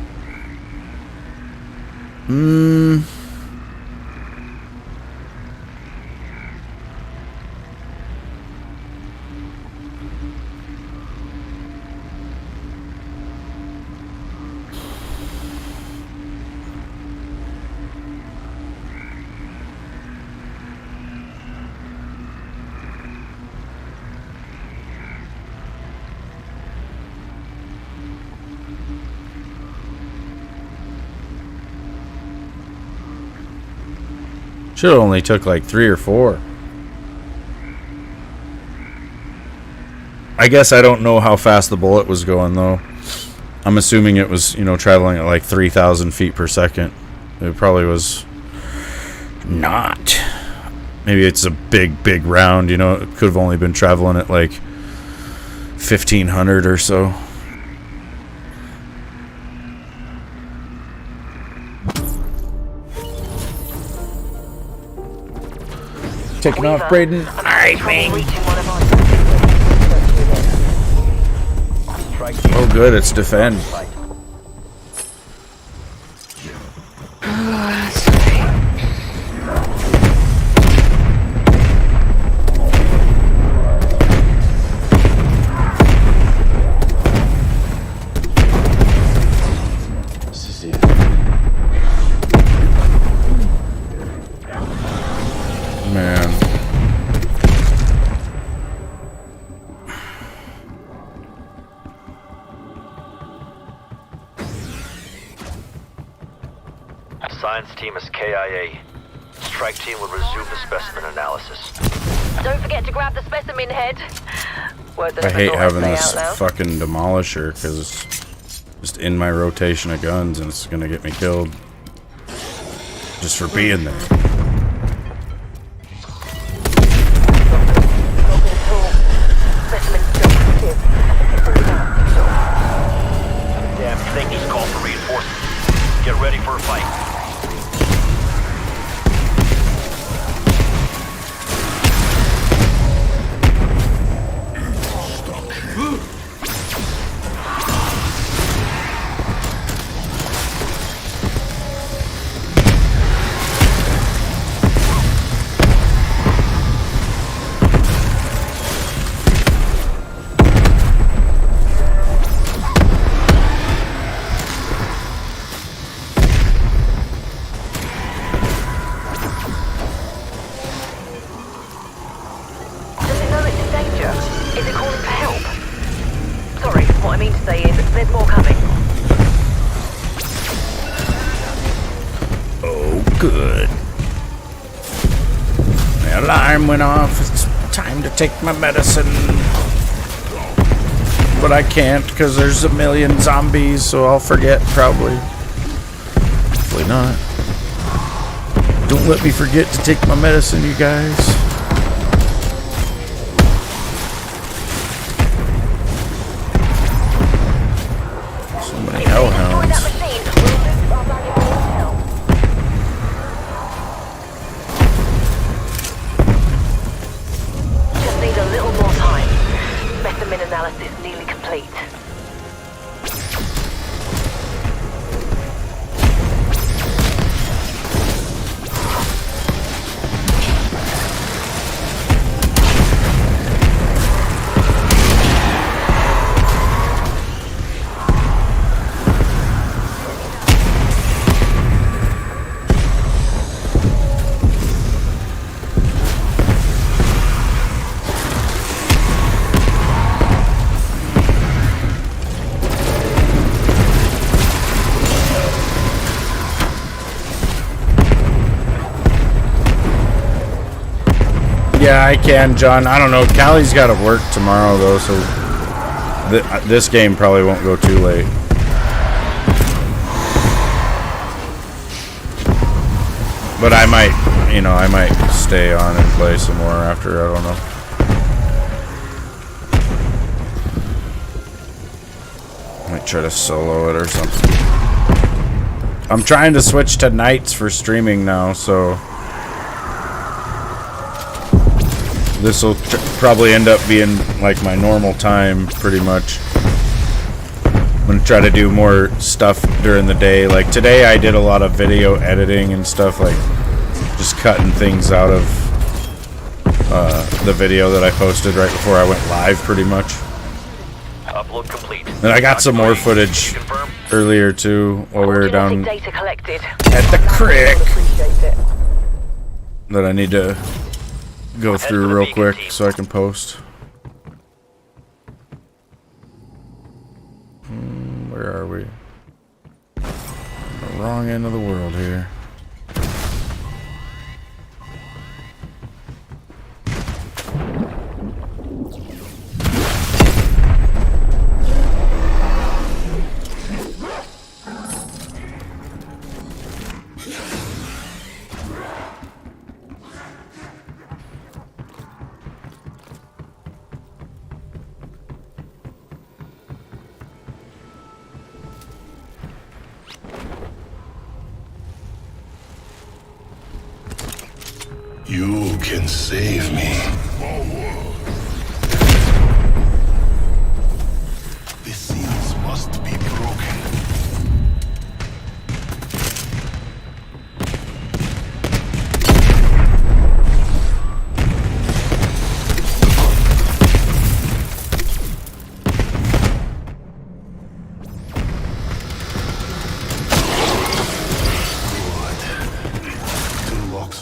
Should have only took like 3 or 4. I guess I don't know how fast the bullet was going though. I'm assuming it was, you know, traveling at like 3,000 feet per second. It probably was not. Maybe it's a big round, you know. It could have only been traveling at like 1,500 or so. taking off, Braden? Alright, man. Oh, good. It's defend. Man. Science team is KIA. Strike team will resume the specimen analysis. Don't forget to grab the specimen head. I hate having this fucking demolisher because it's just in my rotation of guns and it's gonna get me killed just for being there. Damn thing he's called for reinforcements. Get ready for a fight. Good. The alarm went off. It's time to take my medicine. But I can't because there's a million zombies, so I'll forget probably. Hopefully not. Don't let me forget to take my medicine, you guys. So many hellhounds. Analysis nearly complete. Yeah, I can, John. I don't know. Callie's got to work tomorrow, though, so this game probably won't go too late. But I might, I might stay on and play some more after. I don't know. Might try to solo it or something. I'm trying to switch to nights for streaming now, so this will probably end up being like my normal time, pretty much. I'm gonna try to do more stuff during the day. Like today I did a lot of video editing and stuff, like just cutting things out of the video that I posted right before I went live, pretty much. Upload complete. And I got some more footage earlier too, while we were down Data collected. at the creek that I need to go through real quick so I can post. Where are we? The wrong end of the world here. You can save me. The seals must be broken.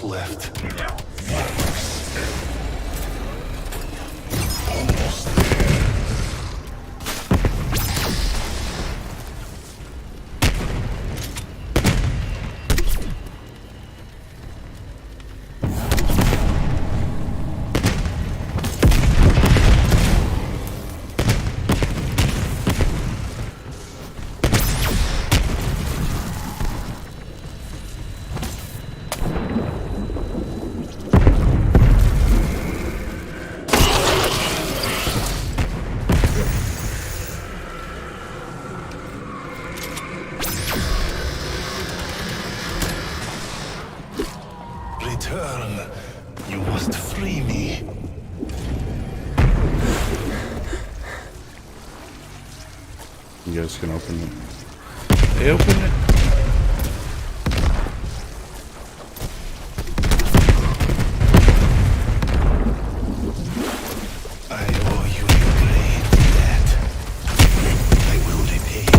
Left. Almost there. Return. You must free me. You guys can open it. They open it. I owe you a great debt. I will repay it.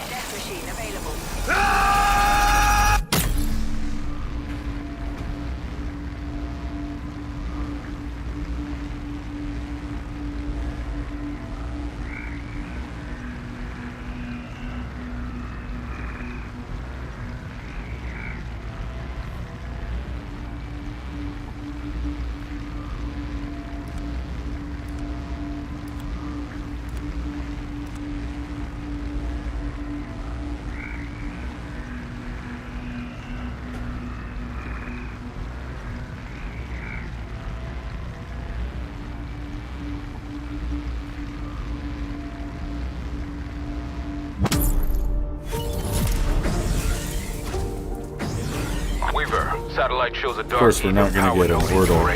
Death machine available. Weaver, satellite shows a Of dark course, we're not going to get a portal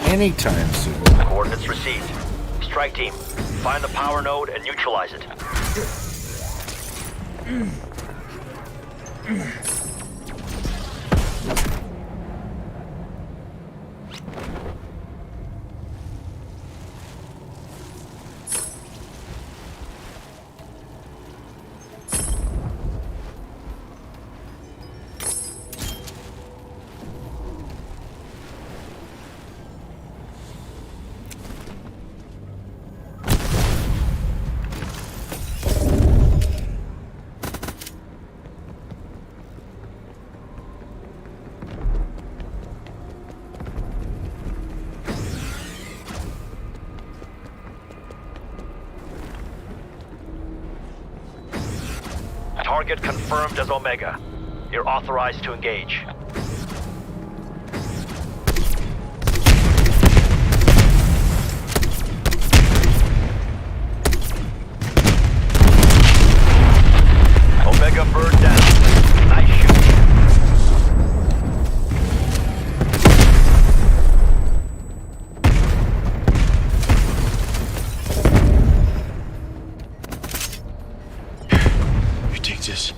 anytime soon. Coordinates received. Strike team, find the power node and neutralize it. Target confirmed as Omega. You're authorized to engage. Omega bird down. Nice shooting. This.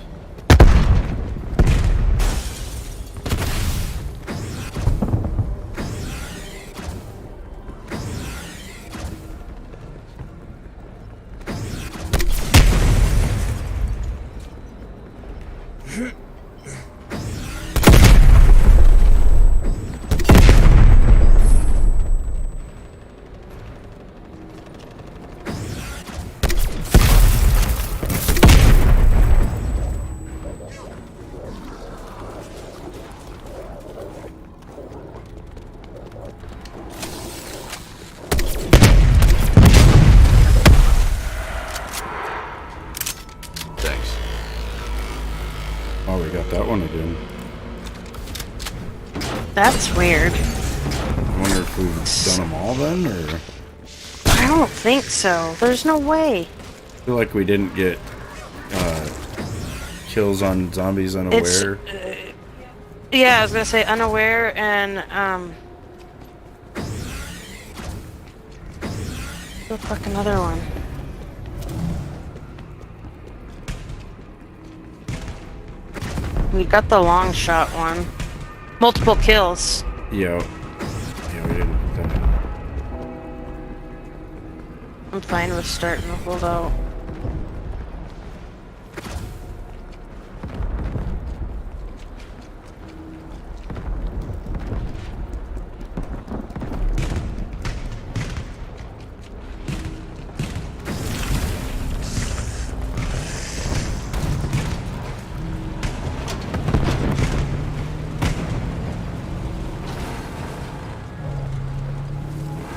got that one again. That's weird. I wonder if we've done them all then, or... I don't think so. There's no way. I feel like we didn't get kills on zombies unaware. Yeah, I was gonna say unaware and the fuck another one. We got the long shot one. Multiple kills. Yeah, we didn't put that in. I'm fine with starting to hold out.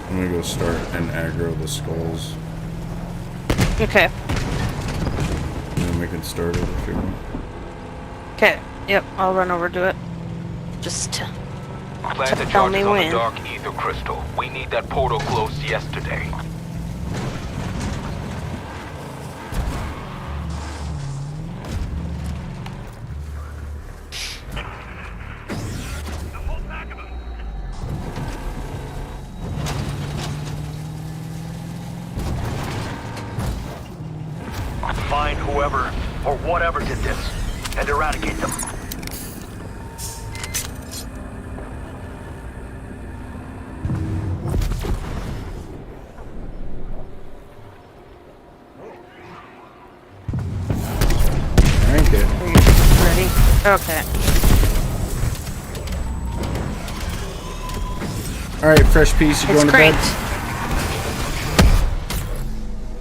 I'm gonna go start and aggro the skulls. Okay. And then we can start it if you want. Okay. Yep, I'll run over to it. Just to Plant the tell me charges on when. the dark ether crystal. We need that portal closed yesterday. Find whoever or whatever did this and eradicate them. Rank it. Ready? Okay. Alright, fresh piece, you It's going to great. bed?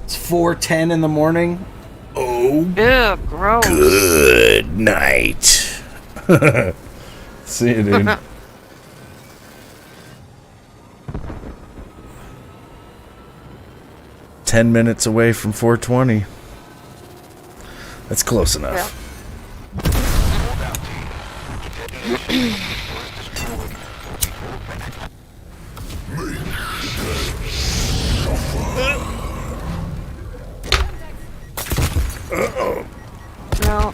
It's 4:10 in the morning. Oh, Ugh, gross. good night. See you, dude. "10 minutes away from 420. That's close enough. No.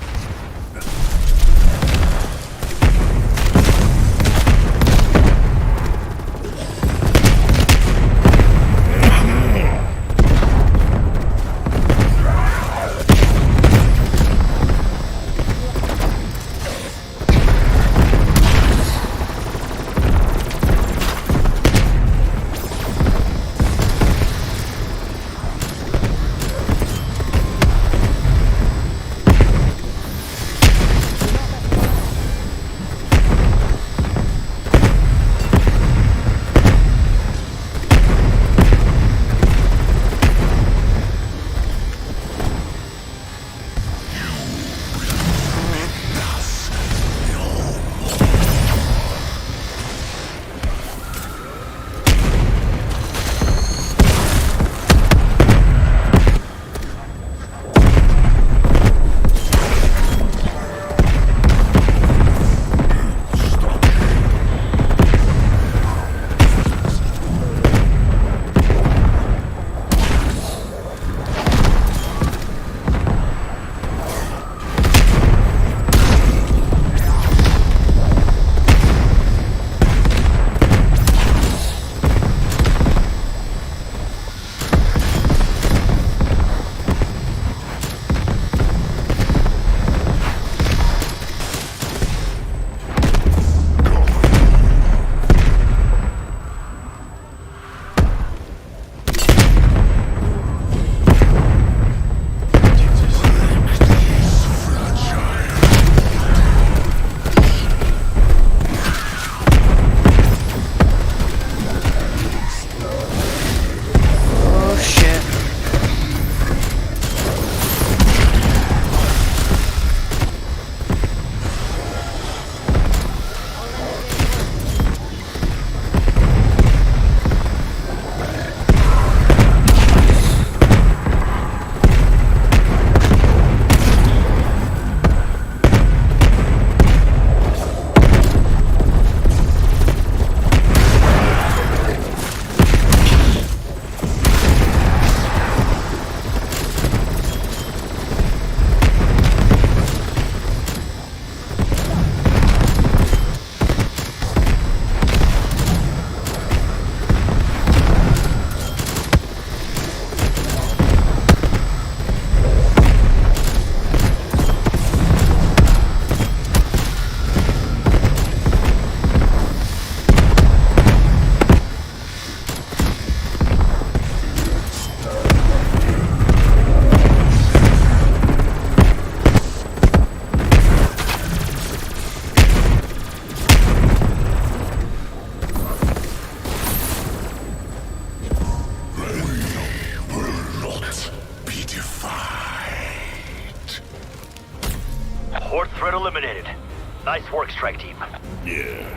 Horde threat eliminated. Nice work, strike team. Yeah.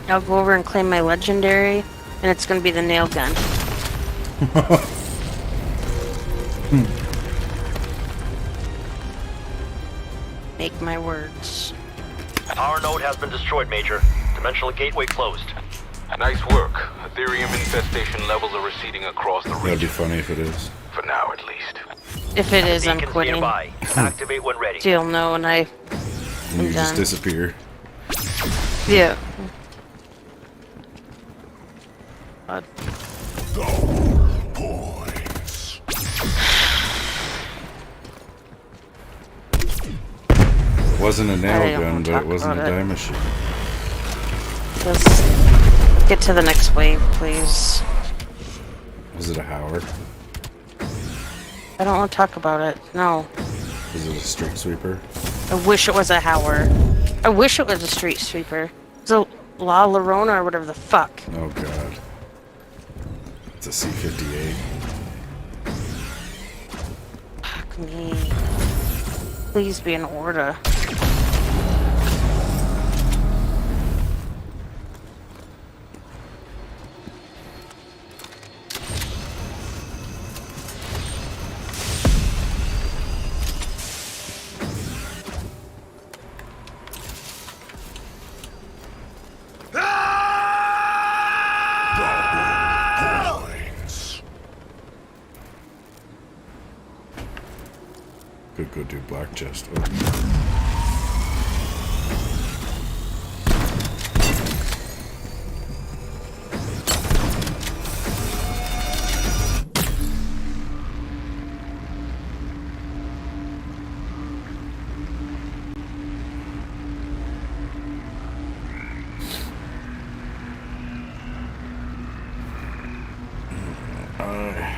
I'll go over and claim my legendary, and it's gonna be the nail gun. Make my words. Power node has been destroyed, Major. Dimensional gateway closed. Nice work. Ethereum infestation levels are receding across the That'd be region. funny if it is. For now, at least. If it is, I'm Beacons quitting. nearby. Activate when ready. So you'll know when I... And you just done. disappear. Yeah. God. It wasn't a I nail don't gun, wanna but talk it wasn't a about it. dime machine. Just get to the next wave, please. Was it a Howard? I don't want to talk about it. No. Was it a street sweeper? I wish it was a Howard. I wish it was a street sweeper. It's a La Llorona or whatever the fuck. Oh god. It's a C-58. Fuck me. Please be an Orta. Could go do black chest. Oh.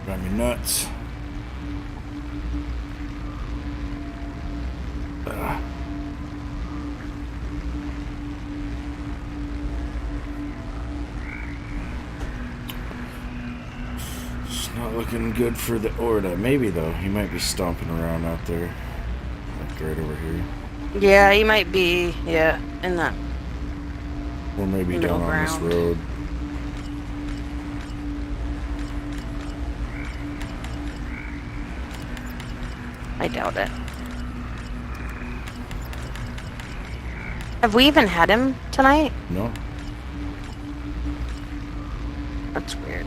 Got me nuts. It's not looking good for the Orta. Maybe though. He might be stomping around out there. Like right over here. Yeah, he might be, yeah, in that. Or maybe Middle down on this ground. road. I doubt it. Have we even had him tonight? No? That's weird.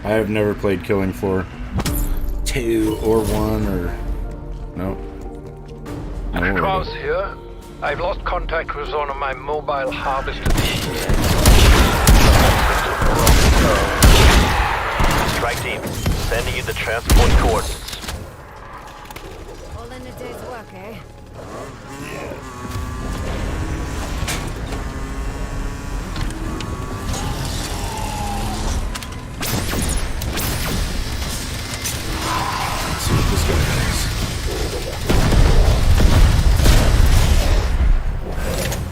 I have never played Killing Floor 2 or 1 or... No. No Orta. Cross here. I've lost contact with one of my mobile harvesters. Strike team, sending you the transport coordinates. All in a day's work, eh? Let's see what this guy has.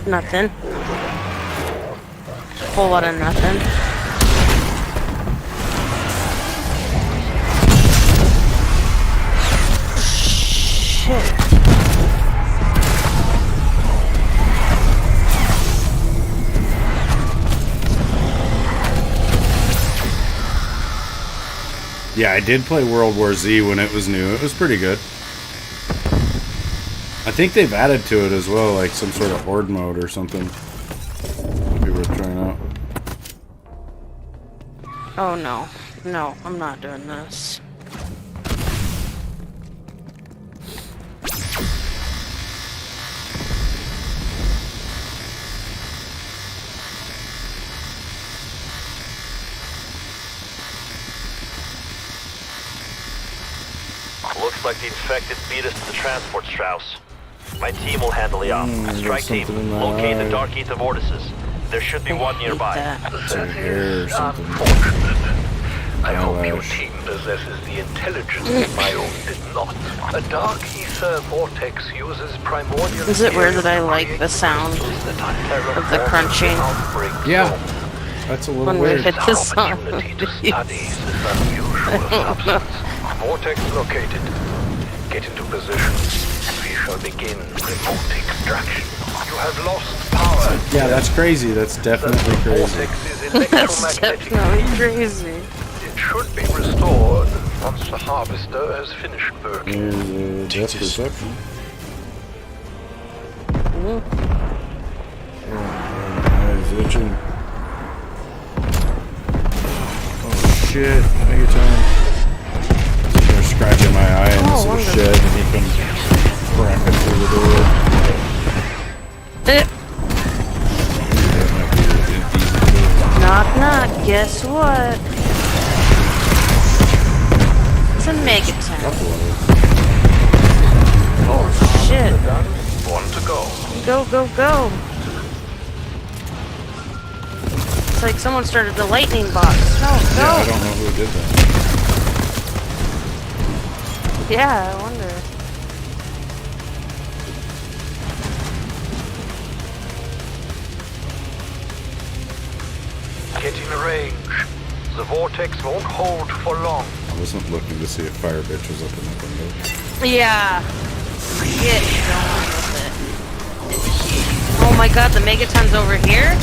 Nothing. Whole lot of nothing. Shit. Yeah, I did play World War Z when it was new. It was pretty good. I think they've added to it as well, like some sort of horde mode or something. Might be worth trying out. Oh no. No, I'm not doing this. Looks like the infected beat us to the transport, Strauss. My team will handle the op. Strike team, something in my locate eye. the Dark Ether vortices. There should be one Hate nearby. that. It's her hair or something. Unfortunate. I hope your eyelash. team possesses the intelligence my own did not. A dark ether vortex uses primordial... Is it weird that I like the sound of the crunching? Yeah, that's a little When we weird. hit the song. Opportunity to study this unusual substance. Vortex located. Get into position, and we shall begin remote extraction. You have lost power. Yeah, that's crazy. That's definitely crazy. Vortex is That's electromagnetic. definitely crazy. It should be restored once the harvester has finished working. Here's a death perception. Oh, my eyes itching. Oh shit! Take your time. They're scratching my eye in this little shed, and he comes cracking through the door. That might be an easy kill. Knock knock, guess what? It's a megaton. Oh shit. One to go. Go, go, go. It's like someone started the lightning box. No, Yeah, I go. don't know who did that. Yeah, I wonder. Get in range. The vortex won't hold for long. I wasn't looking to see if Fire Bitch was up in the window. Yeah. Get going with it. Oh my god, the megaton's over here?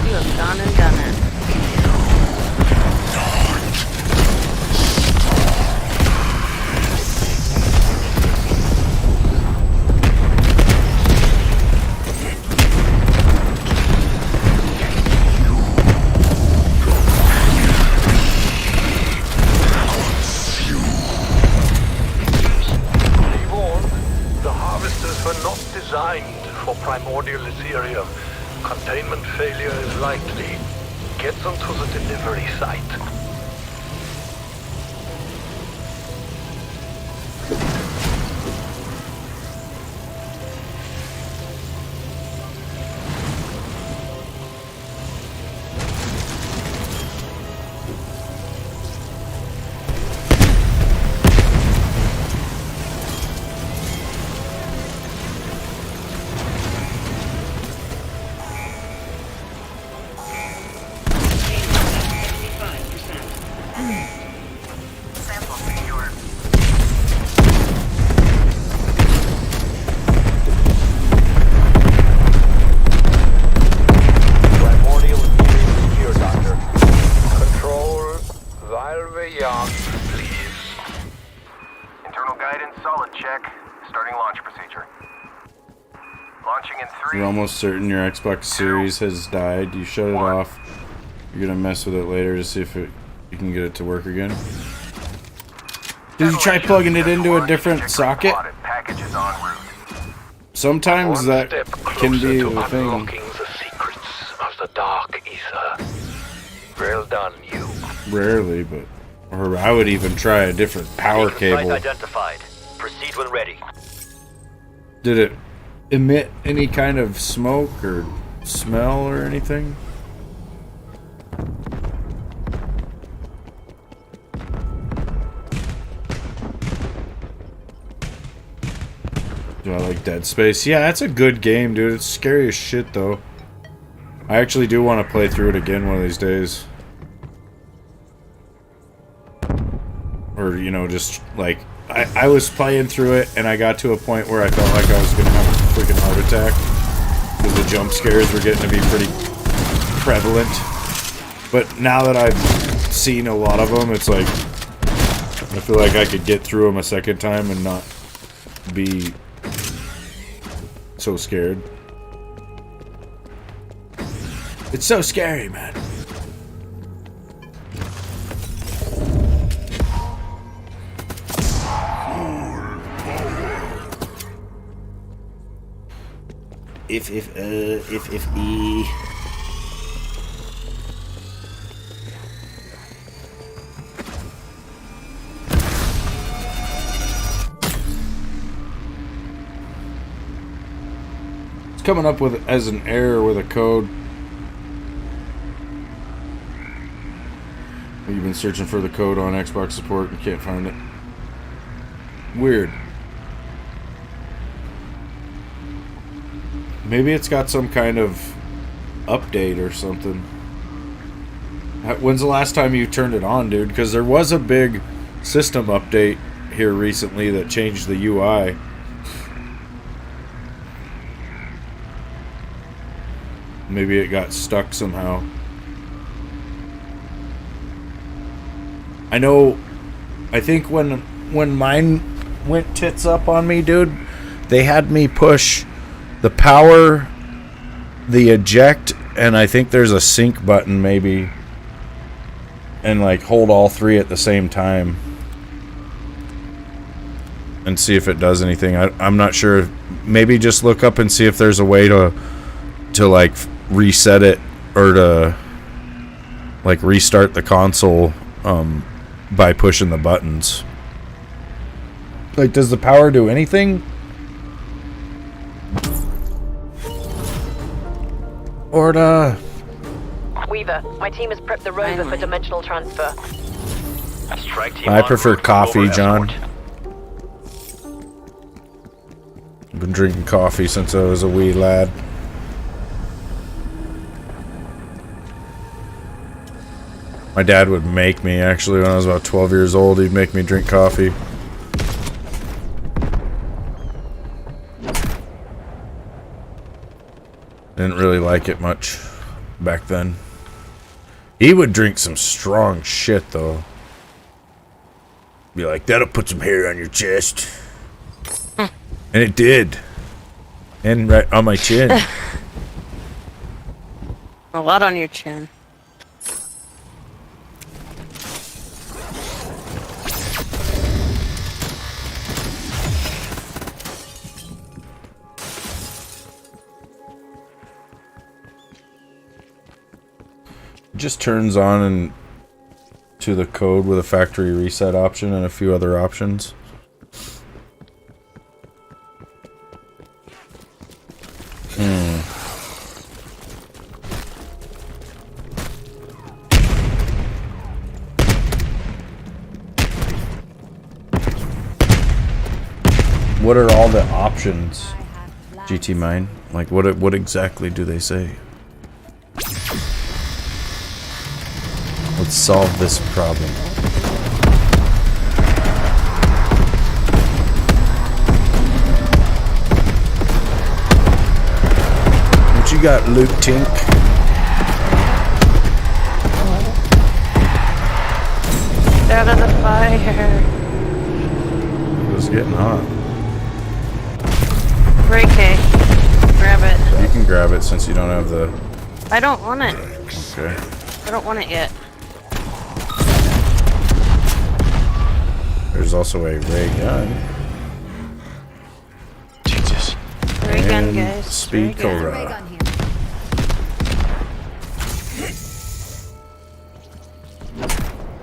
You have gone and done it. Designed for primordial Ethereum. Containment failure is likely. Get them to the delivery site. You're almost certain your Xbox Series has died. You shut it off. You're gonna mess with it later to see if you can get it to work again. Did you try plugging it into a different socket? Sometimes that can be the thing. Unlocking the secrets of the dark ether. Well done, you. Rarely, but or I would even try a different power cable. Site identified. Proceed when ready. Did it emit any kind of smoke or smell or anything? Do I like Dead Space? Yeah, that's a good game, dude. It's scary as shit, though. I actually do want to play through it again one of these days. Or, you know, just, like... I was playing through it, and I got to a point where I felt like I was going to have a freaking heart attack. Because the jump scares were getting to be pretty prevalent. But now that I've seen a lot of them, it's like... I feel like I could get through them a second time and not be so scared. It's so scary, man. If E. It's coming up with as an error with a code. You've been searching for the code on Xbox support and can't find it. Weird. Maybe it's got some kind of update or something. When's the last time you turned it on, dude? Because there was a big system update here recently that changed the UI. Maybe it got stuck somehow. I know, I think when mine went tits up on me, dude, they had me push the power, the eject, and I think there's a sync button maybe, and like hold all three at the same time and see if it does anything. I'm not sure. Maybe just look up and see if there's a way to like reset it or to like restart the console by pushing the buttons. Like, does the power do anything? Order. Weaver, my team has prepped the rover for dimensional transfer. Strike team I on prefer route for coffee, rover John. escort. I've been drinking coffee since I was a wee lad. My dad would make me, actually, when I was about 12 years old. He'd make me drink coffee. Didn't really like it much back then. He would drink some strong shit, though. Be like, that'll put some hair on your chest. And it did. And right on my chin. A lot on your chin. Just turns on and to the code with a factory reset option and a few other options. What are all the options, GT Mine? Like, what exactly do they say? Let's solve this problem. What you got, Luke Tink? Out of the fire. It was getting hot. Ray K. Grab it. You can grab it since you don't have the... I don't want it. Okay. I don't want it yet. There's also a ray gun. Jesus. Ray gun, And guys. Speed Ray gun. Ray Cobra. gun here.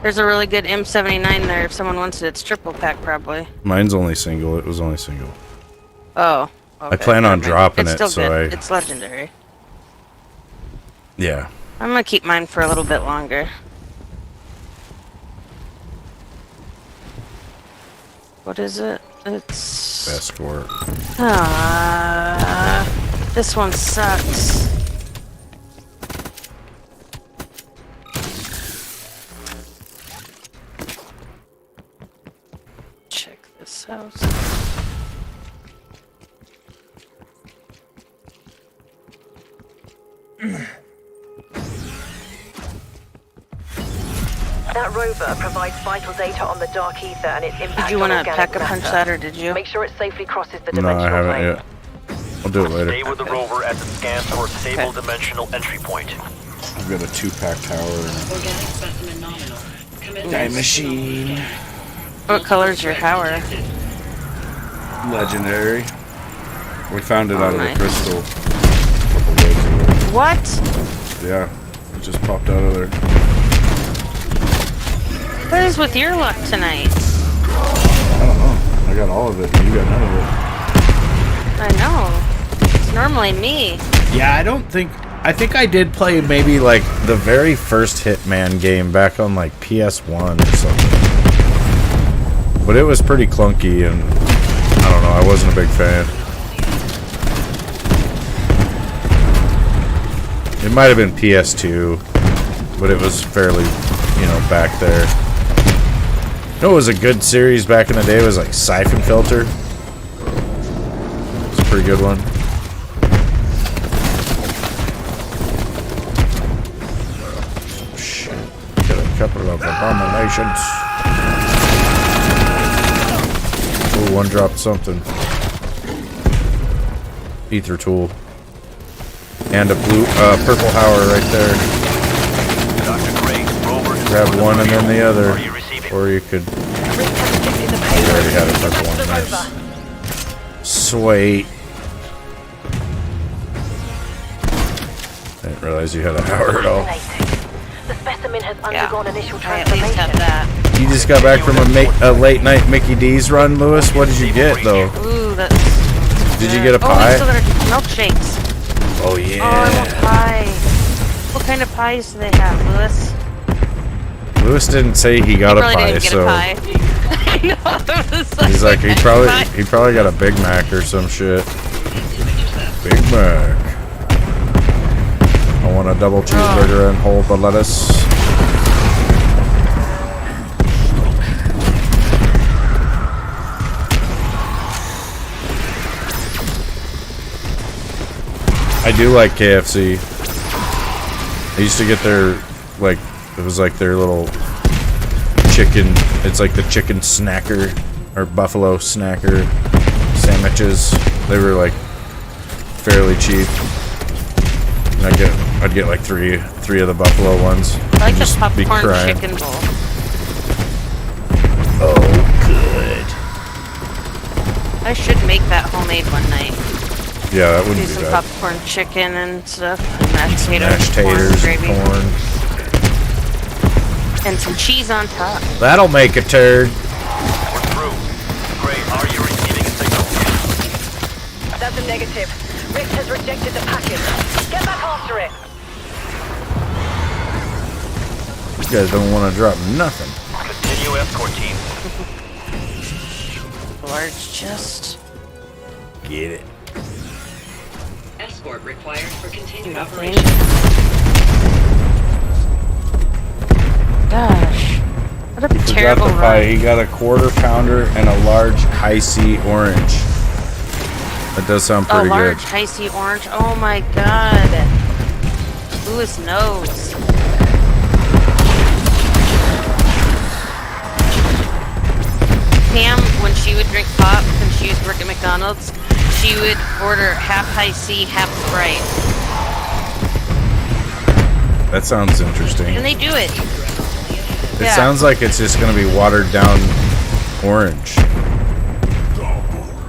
There's a really good M79 there if someone wants it. It's triple pack, probably. Mine's only single. It was only single. Oh. Okay. I plan on dropping It's it, still so good. I... It's legendary. Yeah. I'm gonna keep mine for a little bit longer. What is it? It's... Escort. This one sucks. Check this house. That rover provides vital data on the dark ether and its impact Did you on want to organic pack a punch matter. that, or did you? Make sure it safely crosses the No, I dimensional haven't plane. yet. I'll do it Stay later. with the rover at the scan for a stable dimensional entry point. I've got a 2-pack tower. Time machine. What color's your tower? Legendary. We found it out of nice. the crystal. A couple days ago. What? Yeah. It just popped out of there. What is with your luck tonight? I don't know. I got all of it. And you got none of it. I know. It's normally me. Yeah, I I think I did play maybe like the very first Hitman game back on like PS1 or something. But it was pretty clunky and I don't know, I wasn't a big fan. It might have been PS2, but it was fairly, you know, back there. You know what was a good series back in the day? It was like Siphon Filter. It's a pretty good one. Shit. Get a couple of abominations. Oh, one dropped something. Ether tool. And a blue, purple Hauer right there. Dr. Gray, Rover. Grab one and then the other. Or you could... You already had a purple one. Nice. Sweet. I didn't realize you had a Hauer at all. The specimen has Yeah. undergone initial I at least have transformation. that. You just got back from a late night Mickey D's run, Lewis. What did you get, though? Ooh, that's... Did you get a Oh, we pie? still got our milkshakes. Oh, yeah. Oh, I want pie. What kind of pies do they have, Lewis? Lewis didn't say he got a Probably pie, didn't get so... a pie. I know, it was He's like, he "What probably kind of got a Big Mac or some shit. Big Mac. I want a double cheeseburger and hold the lettuce. I do like KFC. I used to get their, like, it was like their little chicken, it's like the chicken snacker, or buffalo snacker sandwiches. They were like fairly cheap. And I'd get like three of the buffalo ones. I like and the just be popcorn crying. chicken bowl. Oh, good. I should make that homemade one night. Yeah, that Do wouldn't be some bad. popcorn chicken and stuff. And mashed potatoes, Mashed taters, gravy, corn. and some cheese on top. That'll make a turd. We're through. Gray, are you receiving a signal? That's a negative. Rick has rejected the package. Get back after it. You guys don't want to drop nothing. Continue escort team. Large chest. Get it. Escort required for continued Nothing. operation. Gosh. What a Forgot terrible the pie. run. He got a quarter pounder and a large high C orange. That does sound A pretty large good. high C orange. Oh my god. Lewis knows. Pam, when she would drink pop, when she used to work at McDonald's, she would order half high C, half Sprite. That sounds interesting. And they do it. It Yeah. sounds like it's just going to be watered down orange.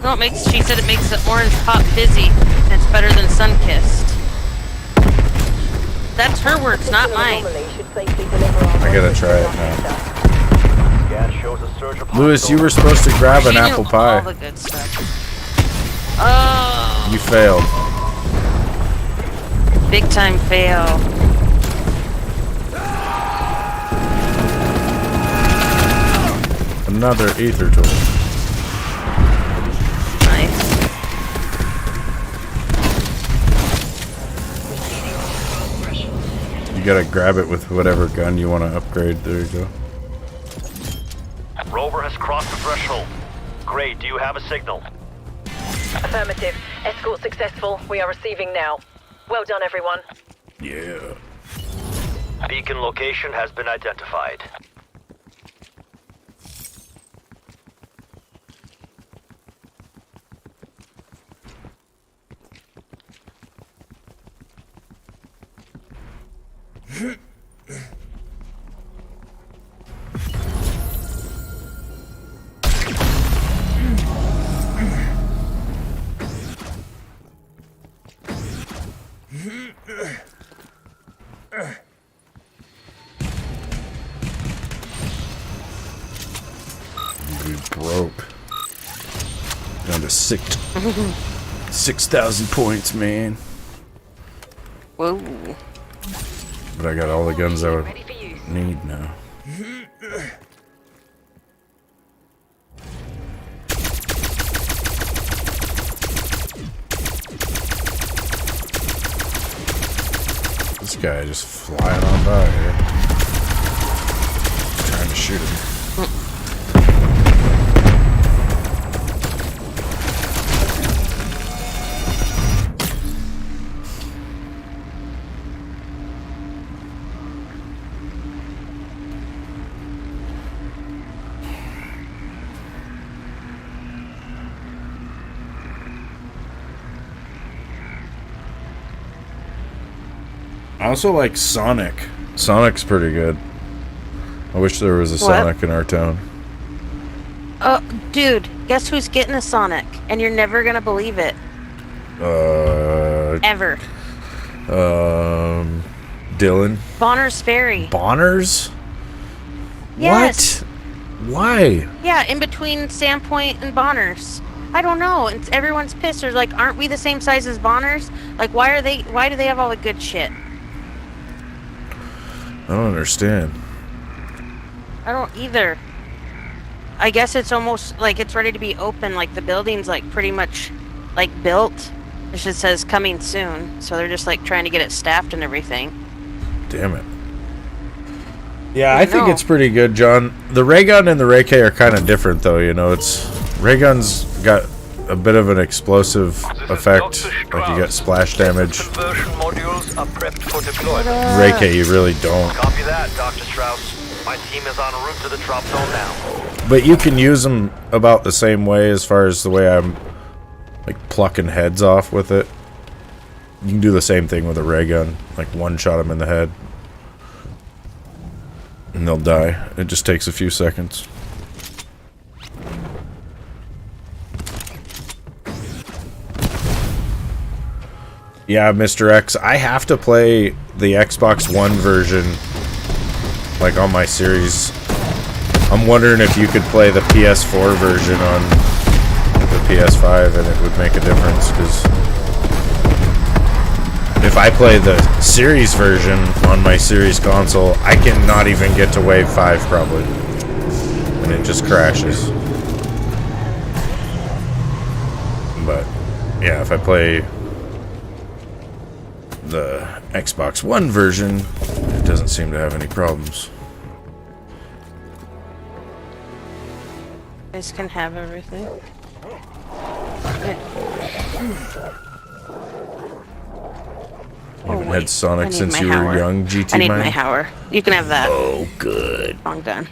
No, she said it makes the orange pop fizzy. And it's better than Sunkissed. That's her words, not mine. I gotta try it now. Scan shows a surge of Lewis, you hostiles. were supposed to grab an She knew apple all pie. the good stuff. Oh, You failed. big time fail. Another ether tool. Nice. You gotta grab it with whatever gun you want to upgrade. There you go. Rover has crossed the threshold. Gray, do you have a signal? Affirmative. Escort successful. We are receiving now. Well done, everyone. Yeah. Beacon location has been identified. We broke. Down to 6,000 points, man. Whoa. But I got all the guns I would need now. This guy just flying on by here. Trying to shoot him. I also like Sonic. Sonic's pretty good. I wish there was a Sonic in our town. Oh, dude, guess who's getting a Sonic? And you're never gonna believe it. Ever. Dylan. Bonner's Ferry. Bonner's? Yes. What? Why? Yeah, in between Sandpoint and Bonner's. I don't know. It's, everyone's pissed. They're like, aren't we the same size as Bonner's? Like, why do they have all the good shit? I don't understand. I don't either. I guess it's almost like it's ready to be open. Like the building's like pretty much like built. It just says coming soon. So they're just like trying to get it staffed and everything. Damn it. Yeah, I think it's pretty good, John. The ray gun and the ray K are kind of different though, you know. It's ray gun's got a bit of an explosive effect, like you get splash damage. Conversion modules are prepped for deployment. Ray K, you really don't. Copy that, Dr. Strauss. My team is en route to the drop zone now. But you can use them about the same way as far as the way I'm like plucking heads off with it. You can do the same thing with a ray gun, like one shot them in the head. And they'll die. It just takes a few seconds. Yeah, Mr. X, I have to play the Xbox One version, like on my series. I'm wondering if you could play the PS4 version on the PS5 and it would make a difference, because if I play the series version on my series console, I cannot even get to wave 5 probably. And it just crashes. But, yeah, if I play the Xbox One version, it doesn't seem to have any problems. You guys can have everything. You haven't had Sonic since you were young, GT I need Mine? my Hauer. You can have that. Oh, good. Wrong gun.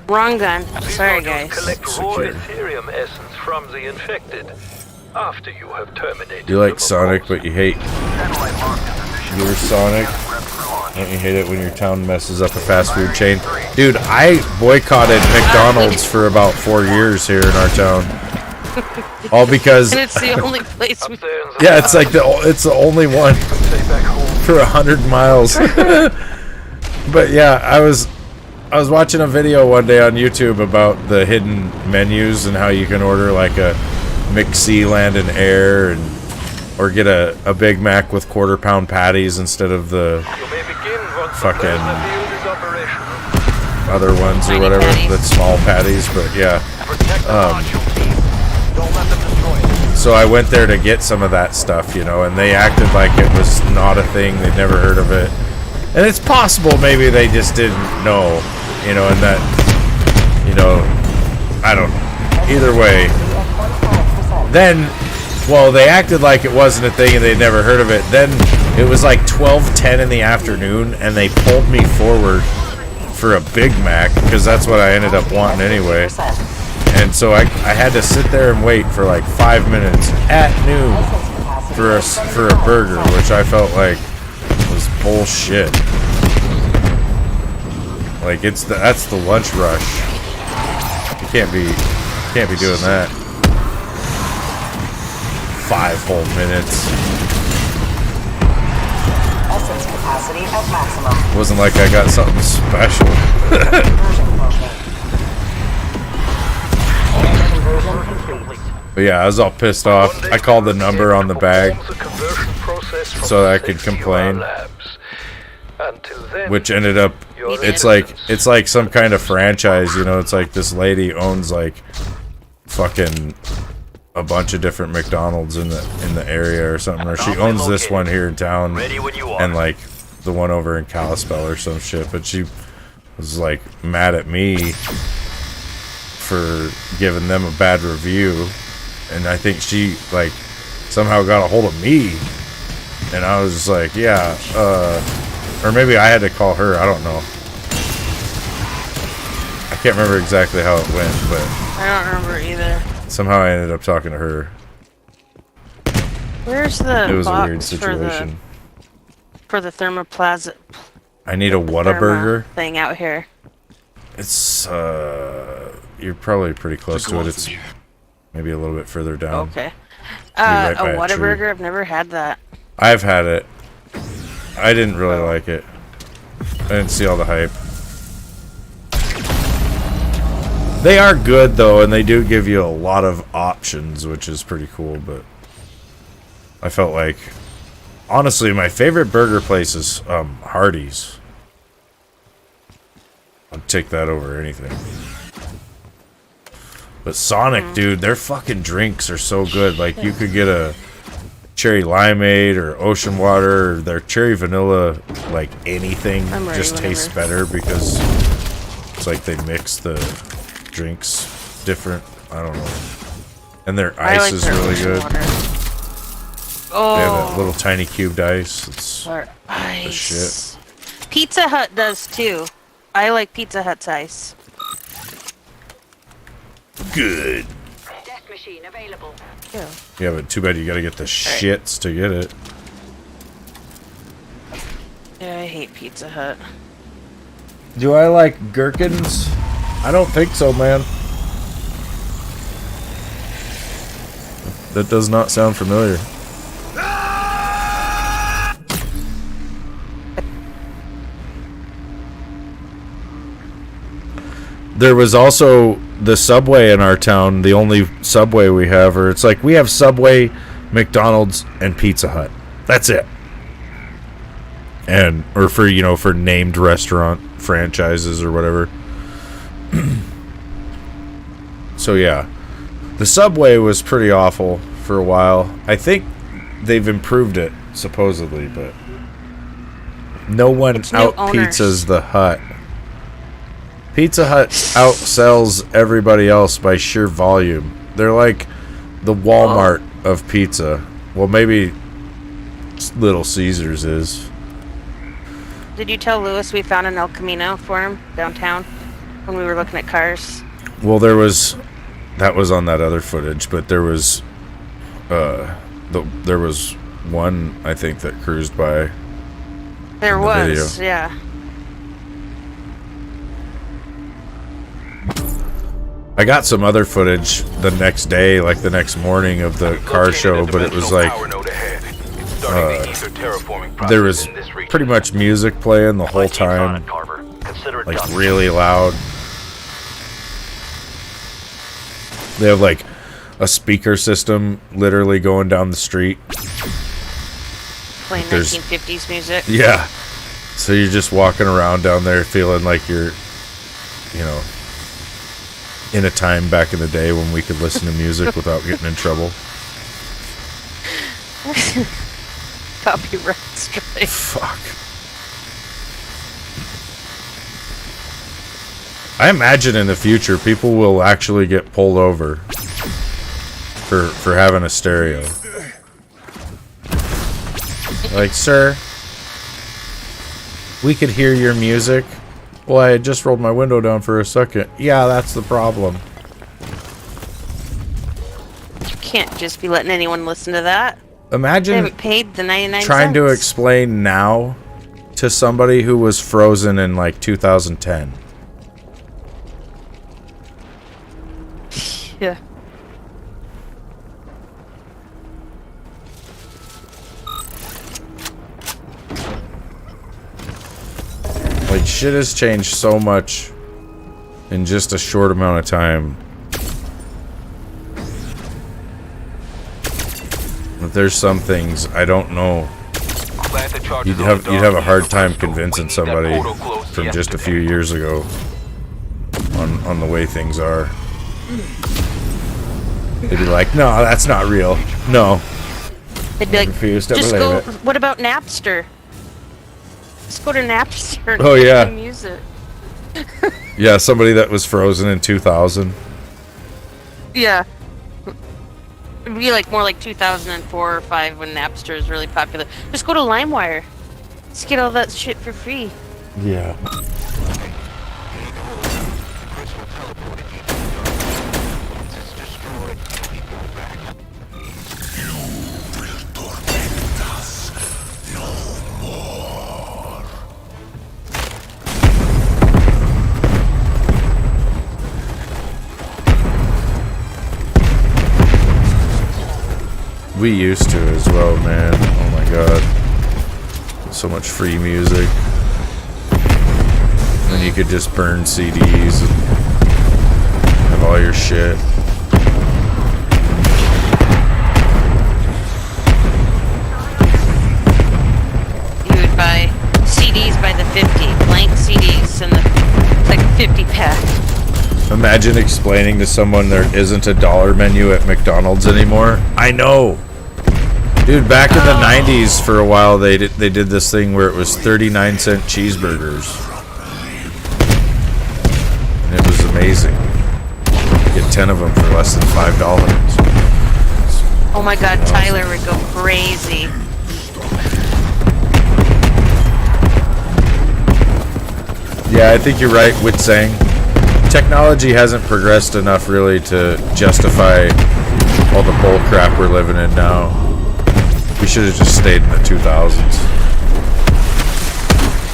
Wrong gun. Sorry, guys. Collect raw Ethereum essence from the infected after you have terminated. You like Sonic, but you hate your Sonic. Don't you hate it when your town messes up a fast food chain? Dude, I boycotted McDonald's for about 4 years here in our town. All because... And it's the only place we... Yeah, it's like it's the only one for 100 miles. But yeah, I was watching a video one day on YouTube about the hidden menus and how you can order like a McSea Land and Air, and or get a Big Mac with quarter-pound patties instead of the fucking other ones or whatever, the small patties. But yeah, so I went there to get some of that stuff, you know, and they acted like it was not a thing. They'd never heard of it, and it's possible maybe they just didn't know, you know, and that, you know, I don't know. Either way, then, well, they acted like it wasn't a thing and they'd never heard of it. Then it was like 12:10 in the afternoon, and they pulled me forward for a Big Mac because that's what I ended up wanting anyway. And so I had to sit there and wait for like 5 minutes at noon for a burger, which I felt like was bullshit. Like that's the lunch rush. You can't be doing that. 5 whole minutes. Essence capacity at maximum. Wasn't like I got something special. But yeah, I was all pissed off. I called the number on the bag. process from so the I could safety of complain. our labs. Until then, Which ended up, your it's like innocence. some kind of franchise, you know. It's like this lady owns like fucking a bunch of different McDonald's in the area or something, or she owns this one here in town, Ready when you are. and like the one over in Kalispell or some shit. But she was like mad at me for giving them a bad review, and I think she like somehow got a hold of me, and I was just like, yeah, or maybe I had to call her, I don't know. I can't remember exactly how it went, but I don't remember either. somehow I ended up talking to her. Where's the It was a box weird situation. for the thermoplasm I need a Whataburger thing out here? It's you're probably pretty close to it. It's maybe a little bit further down. Okay. right A by a tree. Whataburger? I've never had that. I've had it. I didn't really like it. I didn't see all the hype. They are good though, and they do give you a lot of options, which is pretty cool, but I felt like honestly my favorite burger place is Hardee's. I'd take that over anything. But Sonic, dude, their fucking drinks are so good. Like, you could get a cherry limeade or ocean water, or their cherry vanilla, like anything just tastes better because it's like they mix the drinks different. I don't know. And their ice is really good. Oh, they have that little tiny cubed ice. It's the the shit. Pizza Hut does too. I like Pizza Hut's ice. Good. Death machine available. Yeah, but too bad you gotta get the shits to get it. Yeah, I hate Pizza Hut. Do I like gherkins? I don't think so, man. That does not sound familiar. There was also the Subway in our town, the only Subway we have, or it's like we have Subway, McDonald's, and Pizza Hut. That's it. And, or for, you know, for named restaurant franchises or whatever. So yeah, the Subway was pretty awful for a while. I think they've improved it, supposedly, but no one out-pizzas the Hut. Pizza Hut outsells everybody else by sheer volume. They're like the Walmart of pizza. Well, maybe Little Caesars is. Did you tell Lewis we found an El Camino for him downtown when we were looking at cars? Well, that was on that other footage, but there was there was one I think that cruised by. There was, video. yeah. I got some other footage the next day, like the next morning of the car show, but it was like there was pretty much music playing the whole time, like really loud. They have like a speaker system literally going down the street. Playing 1950s music. Yeah. So you're just walking around down there feeling like you're, you know, in a time back in the day when we could listen to music without getting in trouble. Copyright strike. Fuck. I imagine in the future people will actually get pulled over for having a stereo. Like, sir, we could hear your music. Well, I just rolled my window down for a second. Yeah, that's the problem. You can't just be letting anyone listen to that. Imagine they haven't paid the 99 trying cents. to explain now to somebody who was frozen in like 2010. Yeah. Like, shit has changed so much in just a short amount of time. there's some things I don't know. You'd have a hard time convincing somebody from just a few years ago on the way things are. They'd be like, no, that's not real. No. They'd be like, refuse to just believe go. it. What about Napster? Just go to Napster and Oh, yeah. use it. Yeah, somebody that was frozen in 2000. Yeah. It'd be like more like 2004 or 5 when Napster is really popular. Just go to LimeWire. Just get all that shit for free. Yeah. We used to as well, man. Oh my god. So much free music. And then you could just burn CDs and have all your shit. You would buy CDs by the 50, blank CDs, and it's like a 50 pack. Imagine explaining to someone there isn't a dollar menu at McDonald's anymore. I know. Dude, back in the 90s for a while they did this thing where it was 39-cent cheeseburgers. And it was amazing. You get 10 of them for less than $5. Oh my god, Tyler would go crazy. Yeah, I think you're right with saying technology hasn't progressed enough really to justify all the bull crap we're living in now. We should have just stayed in the 2000s.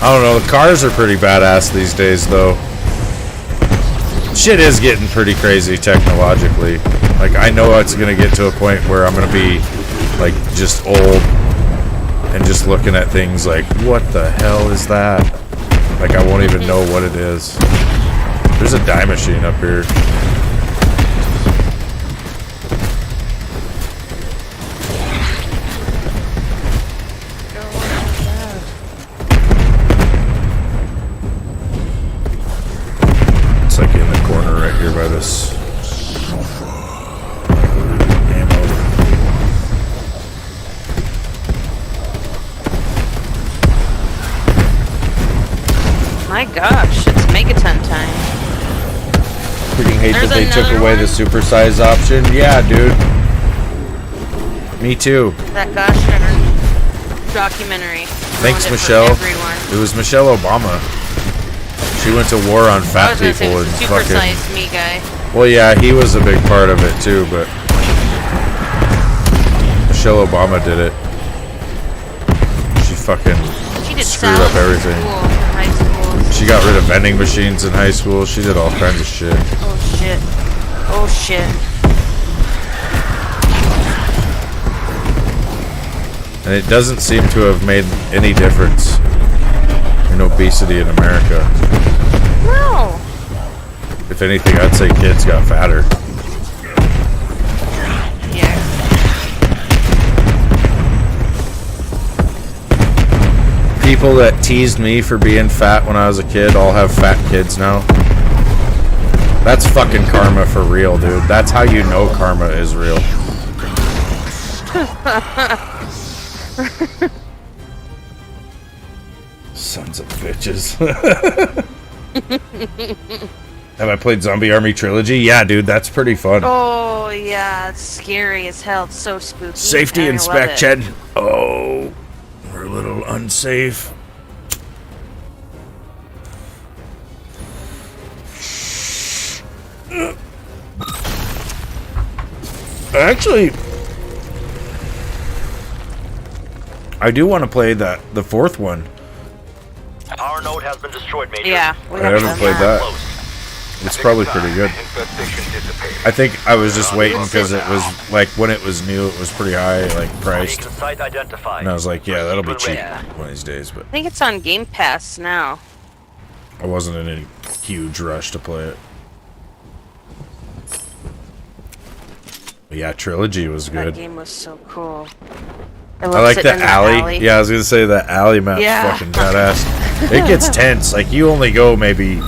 I don't know, the cars are pretty badass these days though. Shit is getting pretty crazy technologically. Like, I know it's gonna get to a point where I'm gonna be like just old and just looking at things like, what the hell is that? Like, I won't even know what it is. There's a dye machine up here. It's like in the corner right here by this ammo. My gosh, it's Megaton time. Freaking hate There's that they took another away one? the supersize option. Yeah, dude. Me too. That gosh darn documentary. Thanks, Ruined it for Michelle. everyone. It was Michelle Obama. She went to war on I fat was gonna say people it and was a fucking. supersized me guy. Well, yeah, he was a big part of it too, but Michelle Obama did it. She fucking She did screwed up everything. School in high school. She got rid of vending machines in high school. She did all kinds of shit. Oh shit. Oh shit. And it doesn't seem to have made any difference in obesity in America. No. If anything, I'd say kids got fatter. Yeah. People that teased me for being fat when I was a kid all have fat kids now. That's fucking karma for real, dude. That's how you know karma is real. Sons of bitches. Have I played Zombie Army Trilogy? Yeah, dude, that's pretty fun. Oh yeah, it's scary as hell. It's so spooky. Safety I love inspection. it. Oh, we're a little unsafe. Actually, I do want to play the fourth one. Power node has been destroyed, Major. Yeah, we I haven't played that. It's probably pretty good. I think I was just waiting because it was like when it was new, it was pretty high, like priced, Site identified. and I was like, yeah, that'll be cheap Yeah. one of these days. But I think it's on Game Pass now. I wasn't in any huge rush to play it. Yeah, Trilogy was That good. game was so cool. I like the alley. Yeah, I was gonna say the alley map's fucking badass. It gets tense. Like you only go maybe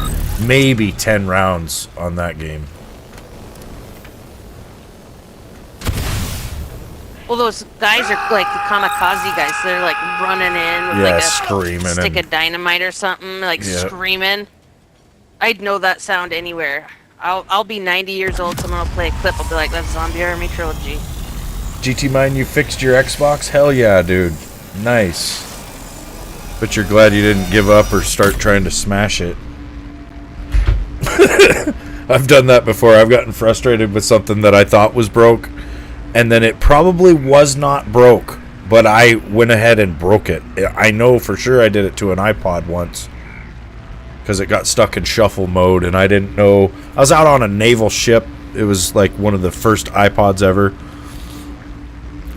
10 rounds on that game. Well, those guys are like the kamikaze guys. They're like running in with like a screaming stick and of dynamite or something, like screaming. I'd know that sound anywhere. I'll be 90 years old. Someone will play a clip. I'll be like, "That's Zombie Army Trilogy." GT Mine, you fixed your Xbox? Hell yeah, dude. Nice. But you're glad you didn't give up or start trying to smash it. I've done that before. I've gotten frustrated with something that I thought was broke, and then it probably was not broke, but I went ahead and broke it. I know for sure I did it to an iPod once because it got stuck in shuffle mode, and I didn't know. I was out on a naval ship. It was like one of the first iPods ever.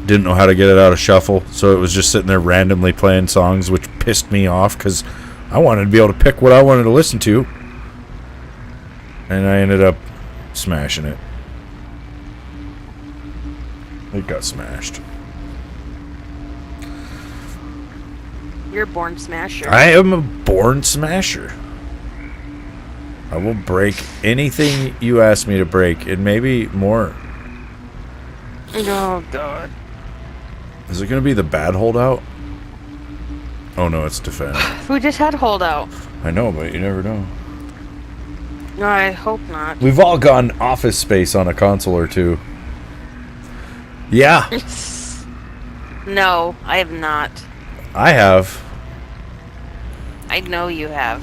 Didn't know how to get it out of shuffle, so it was just sitting there randomly playing songs, which pissed me off because I wanted to be able to pick what I wanted to listen to, and I ended up smashing it. It got smashed. You're a born smasher. I am a born smasher. I will break anything you ask me to break, and maybe more. Oh God. Is it going to be the bad holdout? Oh no, it's defend. We just had holdout. I know, but you never know. No, I hope not. We've all gone Office Space on a console or two. Yeah. No, I have not. I have. I know you have.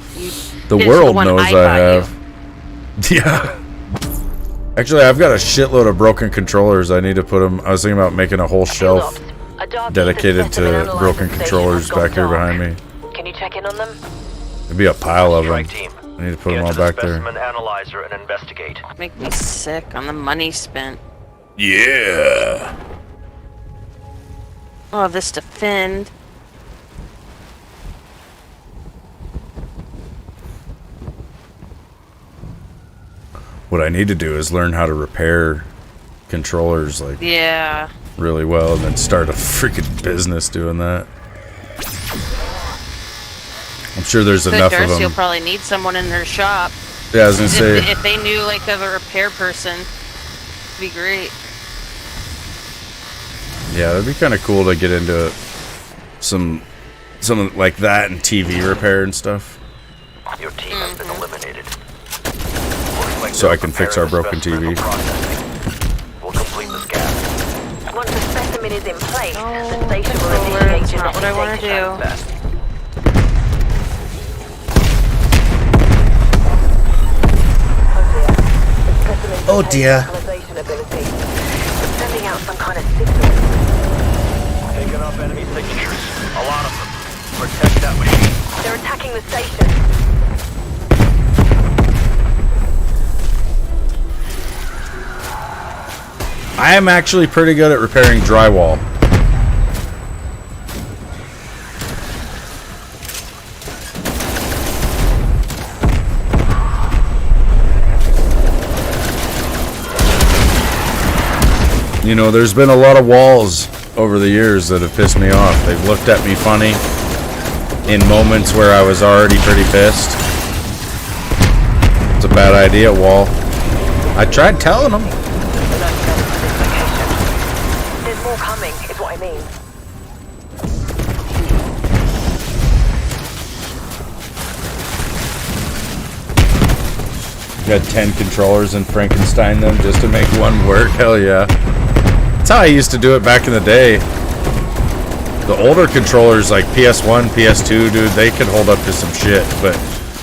The It's world the one knows I bought have. Yeah. Actually, I've got a shitload of broken controllers. I need to put them. I was thinking about making a whole shelf dedicated to broken controllers back here behind me. Can you check in on them? There'd be a pile of them. Team. I need to put Get them all to the back there. specimen analyzer and investigate. Make me sick on the money spent. Yeah. Oh, this defend. What I need to do is learn how to repair controllers like really well, and then start a freaking business doing that. I'm sure there's enough of them. You'll probably need someone in her shop. Yeah, I was gonna say. If they knew like of a repair person, it'd be great. Yeah, that'd be kind of cool to get into some like that and TV repair and stuff. Your team has been eliminated. So I can fix our broken TV. We'll complete the scan. Once the specimen is in place, the station will initiate That's not what I want to do. Oh dear. Sending out some kind of signal. Taking off enemy signatures. A lot of them. Protect that machine. They're attacking the station. I am actually pretty good at repairing drywall. You know, there's been a lot of walls over the years that have pissed me off. They've looked at me funny in moments where I was already pretty pissed. It's a bad idea, wall. I tried telling them. There's more coming, is what I mean. Got 10 controllers and Frankenstein them just to make one work. Hell yeah. That's how I used to do it back in the day. The older controllers like PS1, PS2, dude, they could hold up to some shit, but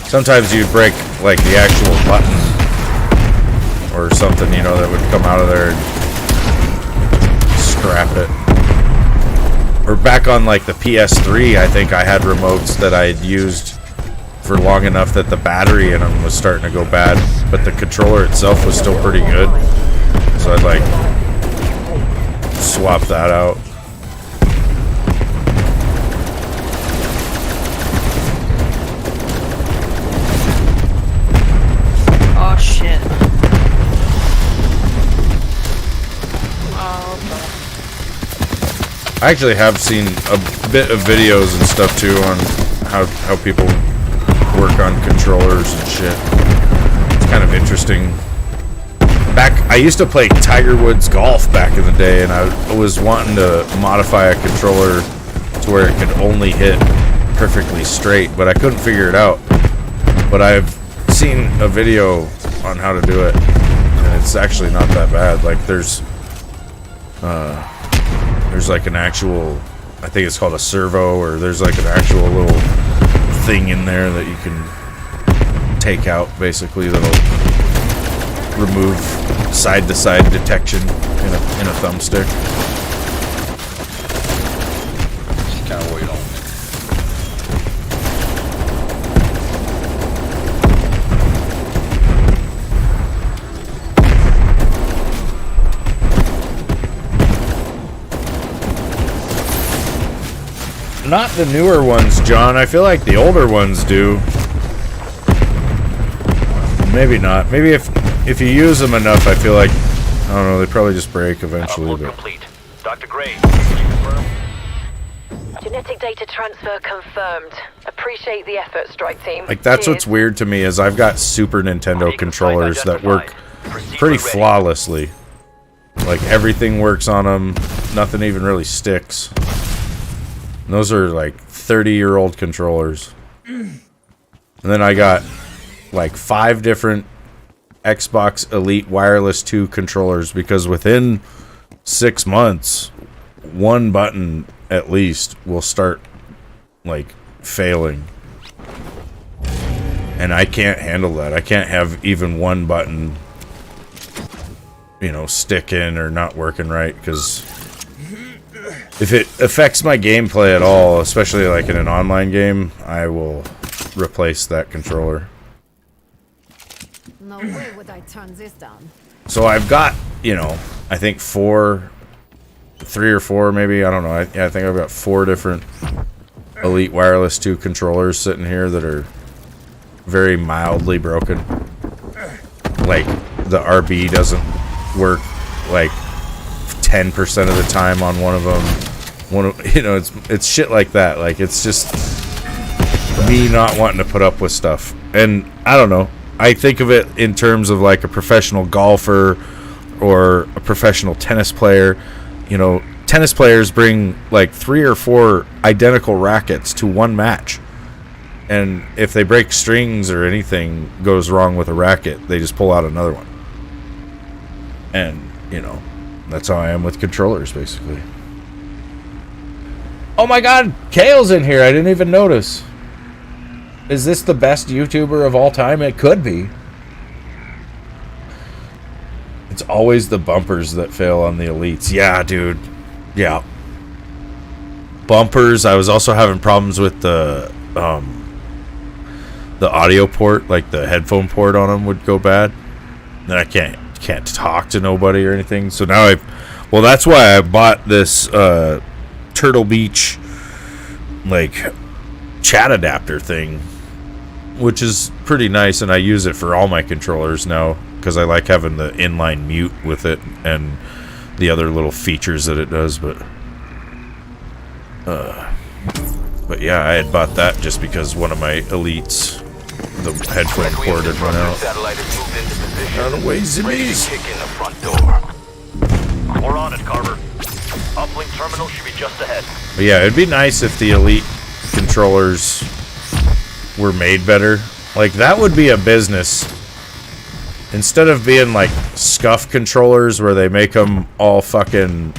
sometimes you'd break like the actual button or something, you know, that would come out of there and scrap it. Or back on like the PS3, I think I had remotes that I had used for long enough that the battery in them was starting to go bad, but the controller itself was still pretty good. So I'd like swap that out. Oh shit. I actually have seen a bit of videos and stuff too on how people work on controllers and shit. It's kind of interesting. I used to play Tiger Woods golf back in the day, and I was wanting to modify a controller to where it could only hit perfectly straight, but I couldn't figure it out. But I've seen a video on how to do it, and it's actually not that bad. Like there's like an actual, I think it's called a servo, or there's like an actual little thing in there that you can take out, basically, that'll remove side-to-side detection in a thumbstick. Just kind of wait on Not the newer ones, John. I feel like the older ones do. Maybe not. Maybe if you use them enough, I feel like, I don't know, they probably just break eventually. But Complete. Dr. Gray, can you confirm? Genetic data transfer confirmed. Appreciate the effort, strike team. like that's Cheers. what's weird to me is I've got Super Nintendo controllers that work pretty flawlessly. Like everything works on them. Nothing even really sticks. And those are like 30-year-old controllers. And then I got like 5 different Xbox Elite Wireless 2 controllers, because within 6 months, one button at least will start like failing. And I can't handle that. I can't have even one button, you know, sticking or not working right, because if it affects my gameplay at all, especially like in an online game, I will replace that controller. No way would I turn this down. So I've got, you know, I think 3 or 4 maybe, I don't know. I think I've got 4 different Elite Wireless 2 controllers sitting here that are very mildly broken. Like the RB doesn't work like 10% of the time on one of them. You know, it's shit like that. Like it's just me not wanting to put up with stuff. And I don't know. I think of it in terms of like a professional golfer or a professional tennis player. You know, tennis players bring like 3 or 4 identical rackets to one match. And if they break strings or anything goes wrong with a racket, they just pull out another one. And, you know, that's how I am with controllers, basically. Oh my god, Kale's in here. I didn't even notice. Is this the best YouTuber of all time? It could be. It's always the bumpers that fail on the Elites. Yeah, dude. Yeah. Bumpers. I was also having problems with the audio port, like the headphone port on them would go bad. Then I can't talk to nobody or anything. So now well, that's why I bought this Turtle Beach like chat adapter thing, which is pretty nice, and I use it for all my controllers now because I like having the inline mute with it and the other little features that it does. But yeah, I had bought that just because one of my Elites, the headphone cord had run out. Out of ways and means. Kick in the front door. We're on it, Carver. Uplink terminal should be just ahead. But yeah, it'd be nice if the Elite controllers were made better. Like, that would be a business. Instead of being like scuff controllers where they make them all fucking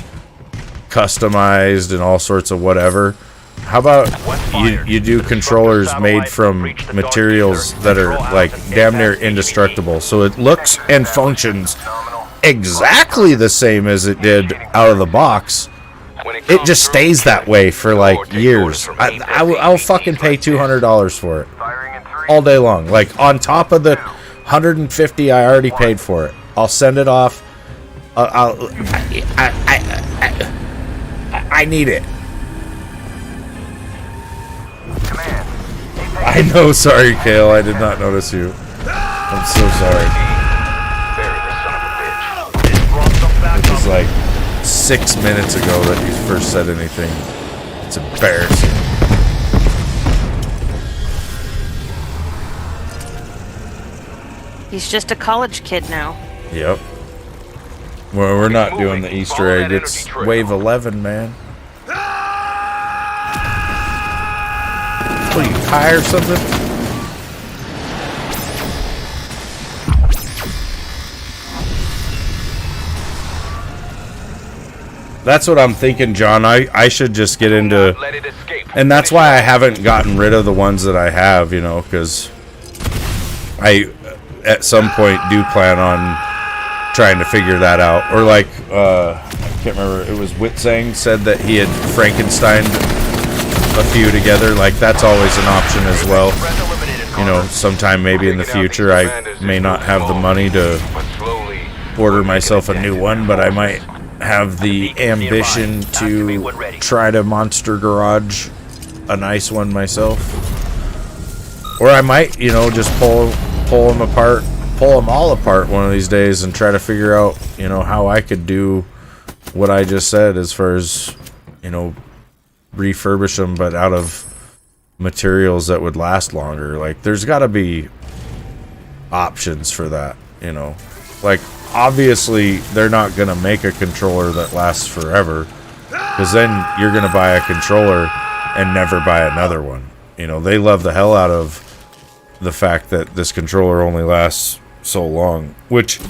customized and all sorts of whatever. How about you do controllers made from materials that are like damn near indestructible, so it looks and functions exactly the same as it did out of the box. It just stays that way for like years. I'll fucking pay $200 for it all day long. Like on top of the $150 I already paid for it. I'll send it off. I need it. I know, sorry, Kale. I did not notice you. I'm so sorry. This is like 6 minutes ago that he first said anything. It's embarrassing. He's just a college kid now. Yep. Well, we're not doing the Easter egg. It's wave 11, man. What, are you high or something? That's what I'm thinking, John. I should just get into... And that's why I haven't gotten rid of the ones that I have, you know, because I, at some point, do plan on trying to figure that out. Or like, I can't remember, it was Witzang said that he had Frankensteined a few together. Like, that's always an option as well. You know, sometime maybe in the future I may not have the money to order myself a new one, but I might have the ambition to try to Monster Garage a nice one myself. Or I might, you know, just pull them apart, pull them all apart one of these days and try to figure out, you know, how I could do what I just said as far as, you know, refurbish them, but out of materials that would last longer. Like, there's got to be options for that, you know. Like, obviously, they're not going to make a controller that lasts forever, because then you're going to buy a controller and never buy another one. You know, they love the hell out of the fact that this controller only lasts so long, which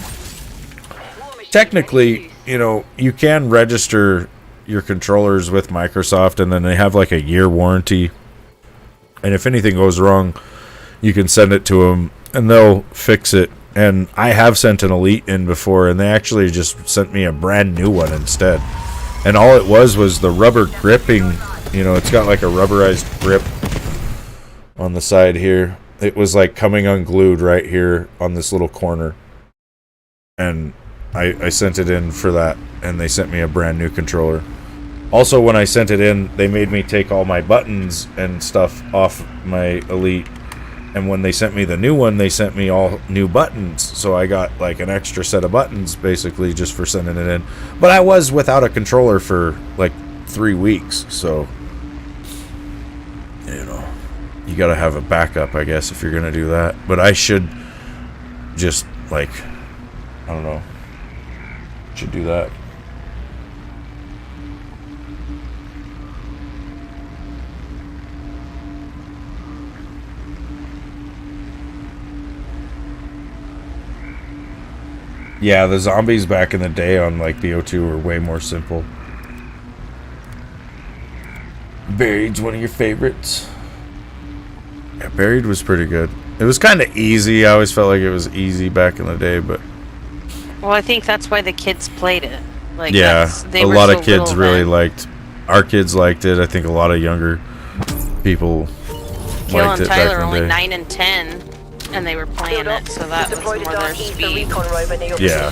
technically, you know, you can register your controllers with Microsoft, and then they have like a year warranty. And if anything goes wrong, you can send it to them, and they'll fix it. And I have sent an Elite in before, and they actually just sent me a brand new one instead. And all it was the rubber gripping. You know, it's got like a rubberized grip on the side here. It was like coming unglued right here on this little corner. And I sent it in for that, and they sent me a brand new controller. Also, when I sent it in, they made me take all my buttons and stuff off my Elite. And when they sent me the new one, they sent me all new buttons. So I got like an extra set of buttons, basically, just for sending it in. But I was without a controller for like 3 weeks. So, you know, you got to have a backup, I guess, if you're going to do that. But I should just, like, I don't know, should do that. Yeah, the zombies back in the day on like BO2 were way more simple. Buried's one of your favorites. Yeah, Buried was pretty good. It was kind of easy. I always felt like it was easy back in the day, but... Well, I think that's why the kids played it. Like, yeah, they a were lot so of kids little really then. liked... Our kids liked it. I think a lot of younger people Gil liked and it back Tyler in are only the day. 9 and 10, and they were playing it, so that was more their speed. Yeah.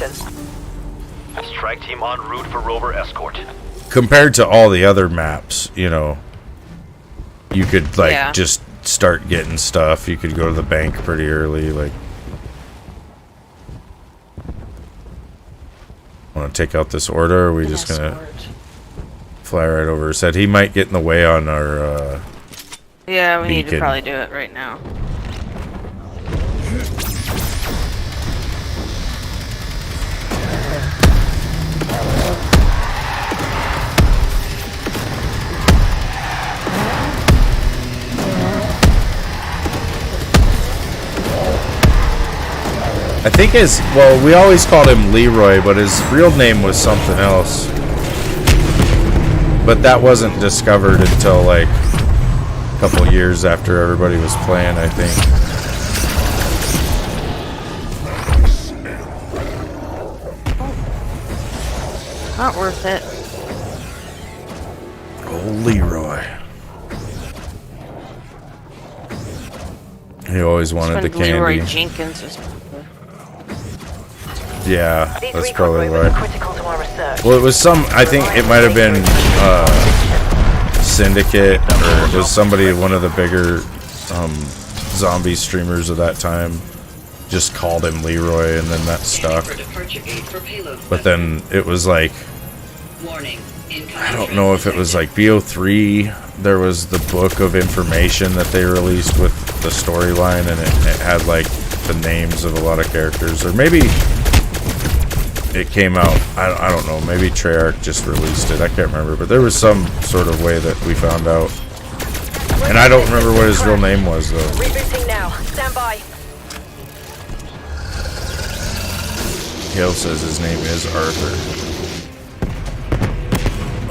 A strike team en route for rover escort. Compared to all the other maps, you know, you could like Yeah. just start getting stuff. You could go to the bank pretty early. Like, want to take out this order? Or are we just gonna fly right over his head? He might get in the way on our Yeah, we need to beacon. probably do it right now. I think we always called him Leroy, but his real name was something else. But that wasn't discovered until like a couple years after everybody was playing, I think. Not worth it. Oh, Leroy. He always wanted the candy. Leroy Jenkins is... Yeah, These that's recon probably rovers are right. critical to our research. Well, it was I think it might have been Syndicate, or it was somebody, one of the bigger zombie streamers of that time, just called him Leroy, and then that stuck. But then it was like I don't know if it was like BO3. There was the book of information that they released with the storyline, and it had like the names of a lot of characters, or maybe it came out. I don't know. Maybe Treyarch just released it. I can't remember, but there was some sort of way that we found out, and I don't remember what his real name was though. Rebooting now. Stand by. Hale says his name is Arthur.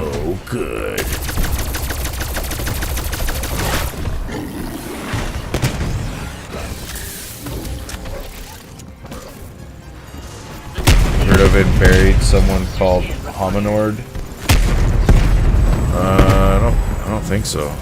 Oh, good. Heard of and buried someone called Hominord? I don't think so.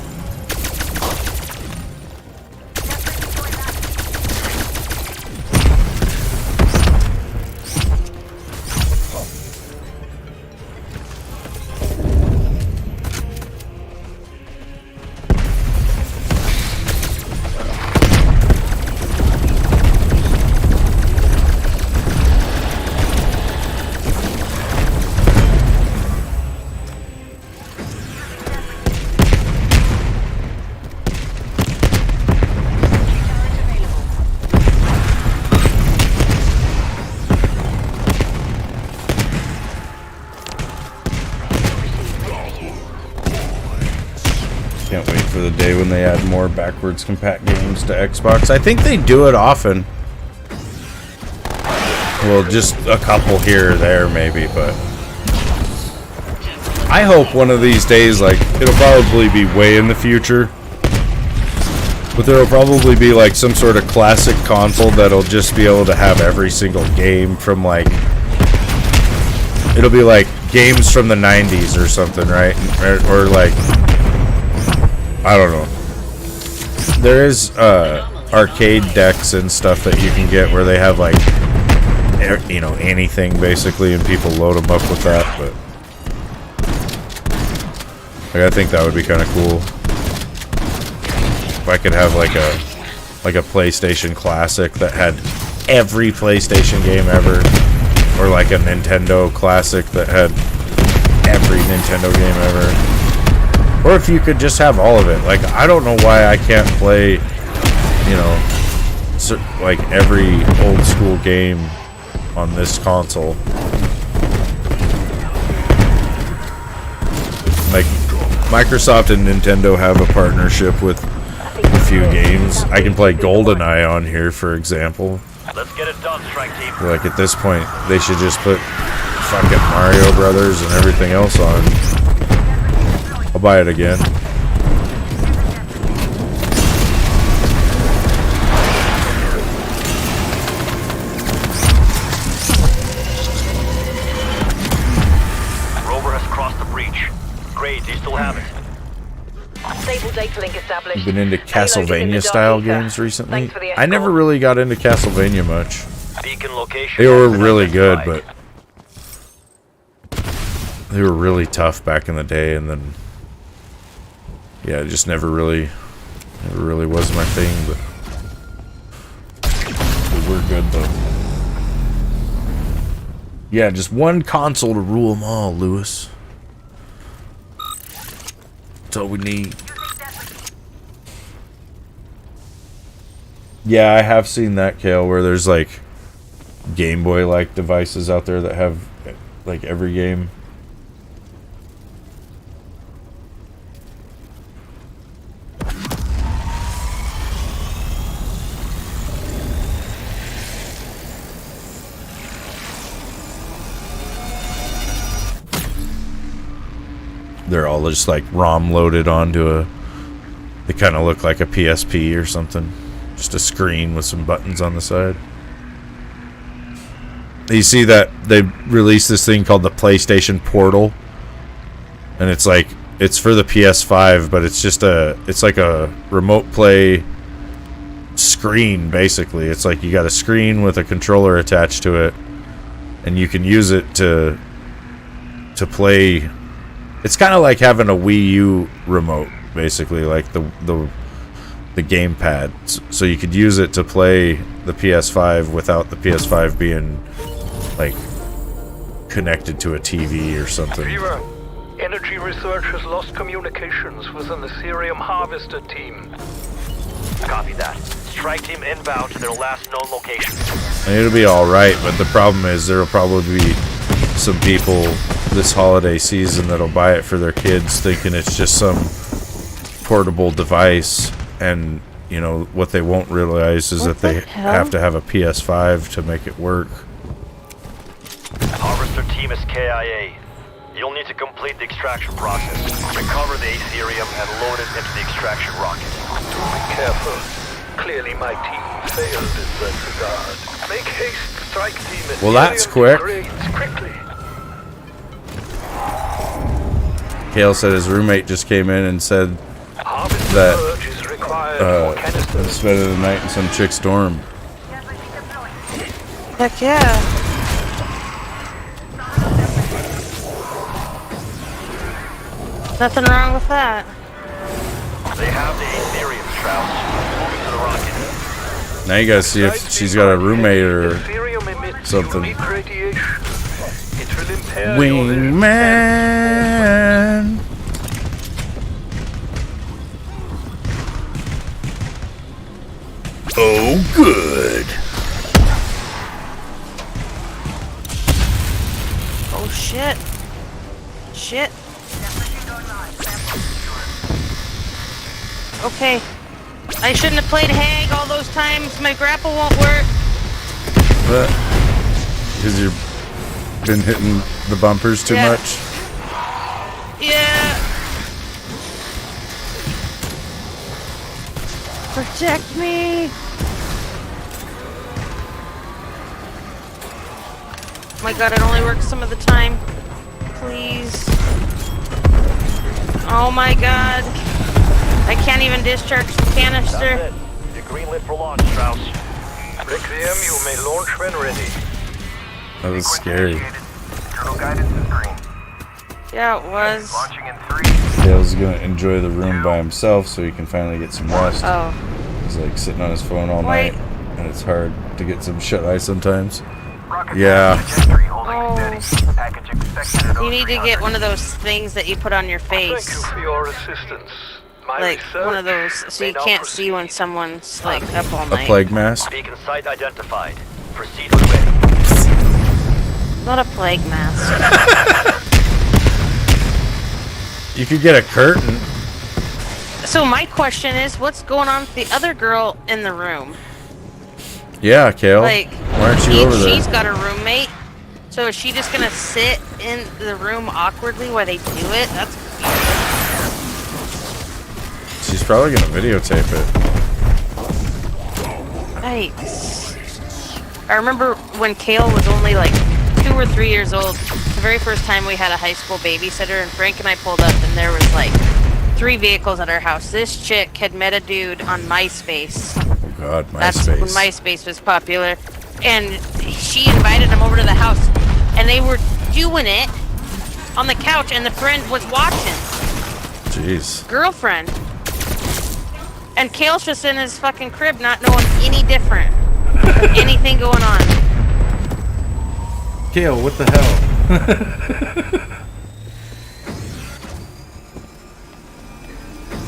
Can't wait for the day when they add more backwards compat games to Xbox. I think they do it often. Well, just a couple here or there maybe, but I hope one of these days, like, it'll probably be way in the future, but there'll probably be like some sort of classic console that'll just be able to have every single game from, like, it'll be like games from the 90s or something, right? Or like, I don't know. There is arcade decks and stuff that you can get where they have like, you know, anything basically, and people load them up with that. But like, I think that would be kind of cool if I could have like a PlayStation Classic that had every PlayStation game ever, or like a Nintendo Classic that had every Nintendo game ever. Or if you could just have all of it. Like, I don't know why I can't play, you know, like every old school game on this console. Like, Microsoft and Nintendo have a partnership with a few games. I can play GoldenEye on here, for example. Let's get it done, strike team. Like, at this point, they should just put fucking Mario Brothers and everything else on. I'll buy it again. Rover has crossed the breach. Great, do you still have it? Stable data link established. I've been into Payload is in the Castlevania dark style ether. games recently. Thanks for the I never escort. really got into Castlevania much. Beacon location. They were has been really good, identified. but they were really tough back in the day, and then yeah, it just never really was my thing, but they were good though. Yeah, just one console to rule them all, Lewis. That's all we need. Yeah, I have seen that, Kale, where there's like Game Boy-like devices out there that have like every game. They're all just like ROM loaded onto a... They kind of look like a PSP or something. Just a screen with some buttons on the side. You see that they released this thing called the PlayStation Portal, and it's like, it's for the PS5, but it's just it's like a remote play screen basically. It's like you got a screen with a controller attached to it, and you can use it to play. It's kind of like having a Wii U remote, basically, like the gamepad. So you could use it to play the PS5 without the PS5 being like connected to a TV or something. Fever, energy research has lost communications with an Ethereum harvester team. Copy that. Strike team inbound to their last known location. And it'll be alright, but the problem is there'll probably be some people this holiday season that'll buy it for their kids thinking it's just some portable device, and you know what they won't realize is that they have to have a PS5 to make it work. Harvester team is KIA. You'll need to complete the extraction process. Recover the Aetherium and load it into the extraction rocket. Be careful. Clearly my team failed in that regard. Make haste, strike team. Well, that's quick. Quickly. Kale said his roommate just came in and said that spending the night in some chick's dorm. Heck yeah. Nothing wrong with that. They have the Aetherium, Strauss. Moving to the rocket. Now you gotta see if she's got a roommate or something. Wingman. Oh, good. Oh shit. Shit. Okay. I shouldn't have played Hag all those times. My grapple won't work. What? Because you've been hitting the bumpers too much? Yeah. Protect me. Oh my god, it only works some of the time. Please. Oh my god. I can't even discharge the canister. You're greenlit for launch, Strauss. Requiem, you may launch when ready. That was scary. Internal guidance is green. Yeah, it was. Launching in 3. Dale's gonna enjoy the room by himself so he can finally get some rest. Oh. He's like sitting on his phone all night, and it's hard to get some shut eye sometimes. Rocket Yeah. You need to get one of those things that you put on your face. Thank you for your assistance. My Like research one of those so you can't see when someone's like up all A night. plague mask? Beacon site identified. Proceed when ready. Not a plague mask. You could get a curtain. So my question is, what's going on with the other girl in the room? Yeah, Kale. Like, why aren't you over there? She's got a roommate. So is she just gonna sit in the room awkwardly while they do it? That's She's probably gonna videotape it. Yikes. I remember when Kale was only like 2 or 3 years old, the very first time we had a high school babysitter, and Frank and I pulled up and there was like 3 vehicles at our house. This chick had met a dude on MySpace. Oh god, MySpace. That's when MySpace was popular. And she invited him over to the house, and they were doing it on the couch, and the friend was watching. Jeez. Girlfriend. And Kale's just in his fucking crib not knowing any different. Anything going on. Kale, what the hell?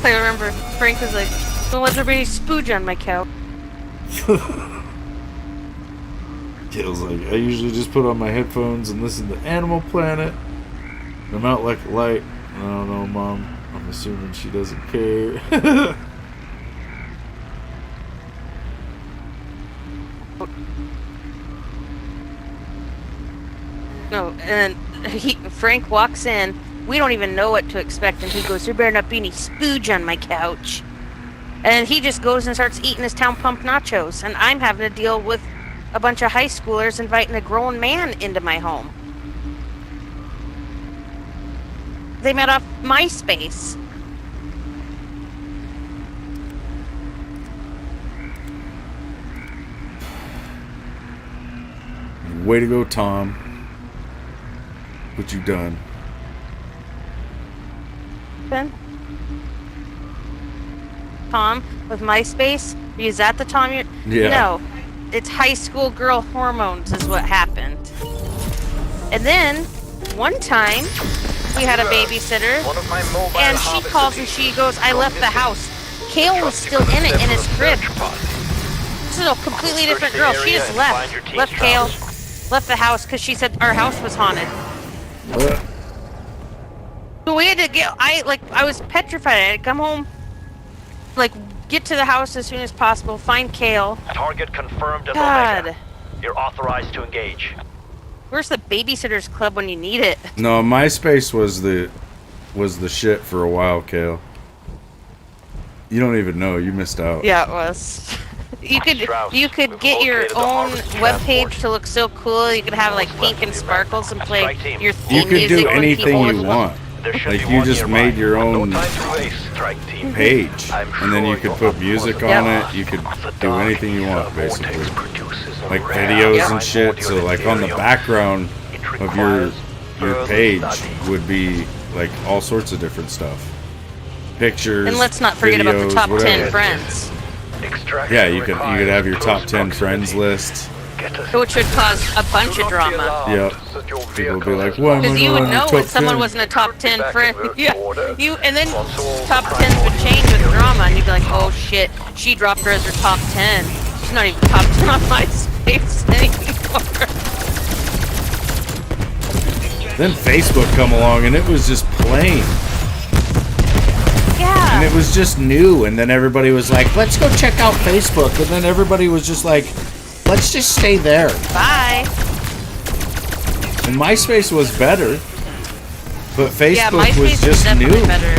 I remember Frank was like, don't let there be any spooge on my couch. Kale's like, I usually just put on my headphones and listen to Animal Planet. I'm out like a light. I don't know, Mom. I'm assuming she doesn't care. No, and Frank walks in. We don't even know what to expect, and he goes, there better not be any spooge on my couch. And he just goes and starts eating his Town Pump nachos, and I'm having to deal with a bunch of high schoolers inviting a grown man into my home. They met off MySpace. Way to go, Tom. What you done? Ben? Tom with MySpace? Is that the Tom you're... Yeah. No. It's high school girl hormones is what happened. And then, one time, we had a babysitter, One of my mobile and she harvester calls and she goes, I left the house. Kale was still in it, in his crib. This is a completely different girl. She just left. Left Kale. Left the house because she said our house was haunted. So we had to get, I was petrified. I had to come home, like, get to the house as soon as possible, find Kale. Target confirmed as God. Omega. You're authorized to engage. Where's the babysitter's club when you need it? No, MySpace was the shit for a while, Kale. You don't even know. You missed out. Yeah, it was. You could get your own webpage to look so cool. You could have like pink and sparkles and play your theme You could music do when anything people you would want. Like you just made your own page, and then you could put music on it. You could do anything you want, basically, like videos and shit. So like on the background of your page would be like all sorts of different stuff, pictures. And let's not forget about the videos, top whatever. 10 friends. Yeah, you could have your top 10 friends list. Which would cause a bunch of drama. Yep. People would be like, "Well, I'm Because you would on know top when someone 10. wasn't a top 10 friend. Yeah. And then top 10s would change with drama, and you'd be like, oh shit, she dropped her as her top 10. She's not even top 10 on MySpace anymore. Then Facebook come along, and it was just plain. Yeah. And it was just new, and then everybody was like, let's go check out Facebook. And then everybody was just like, let's just stay there. Bye. And MySpace was better, but Facebook Yeah, MySpace was just definitely new. better.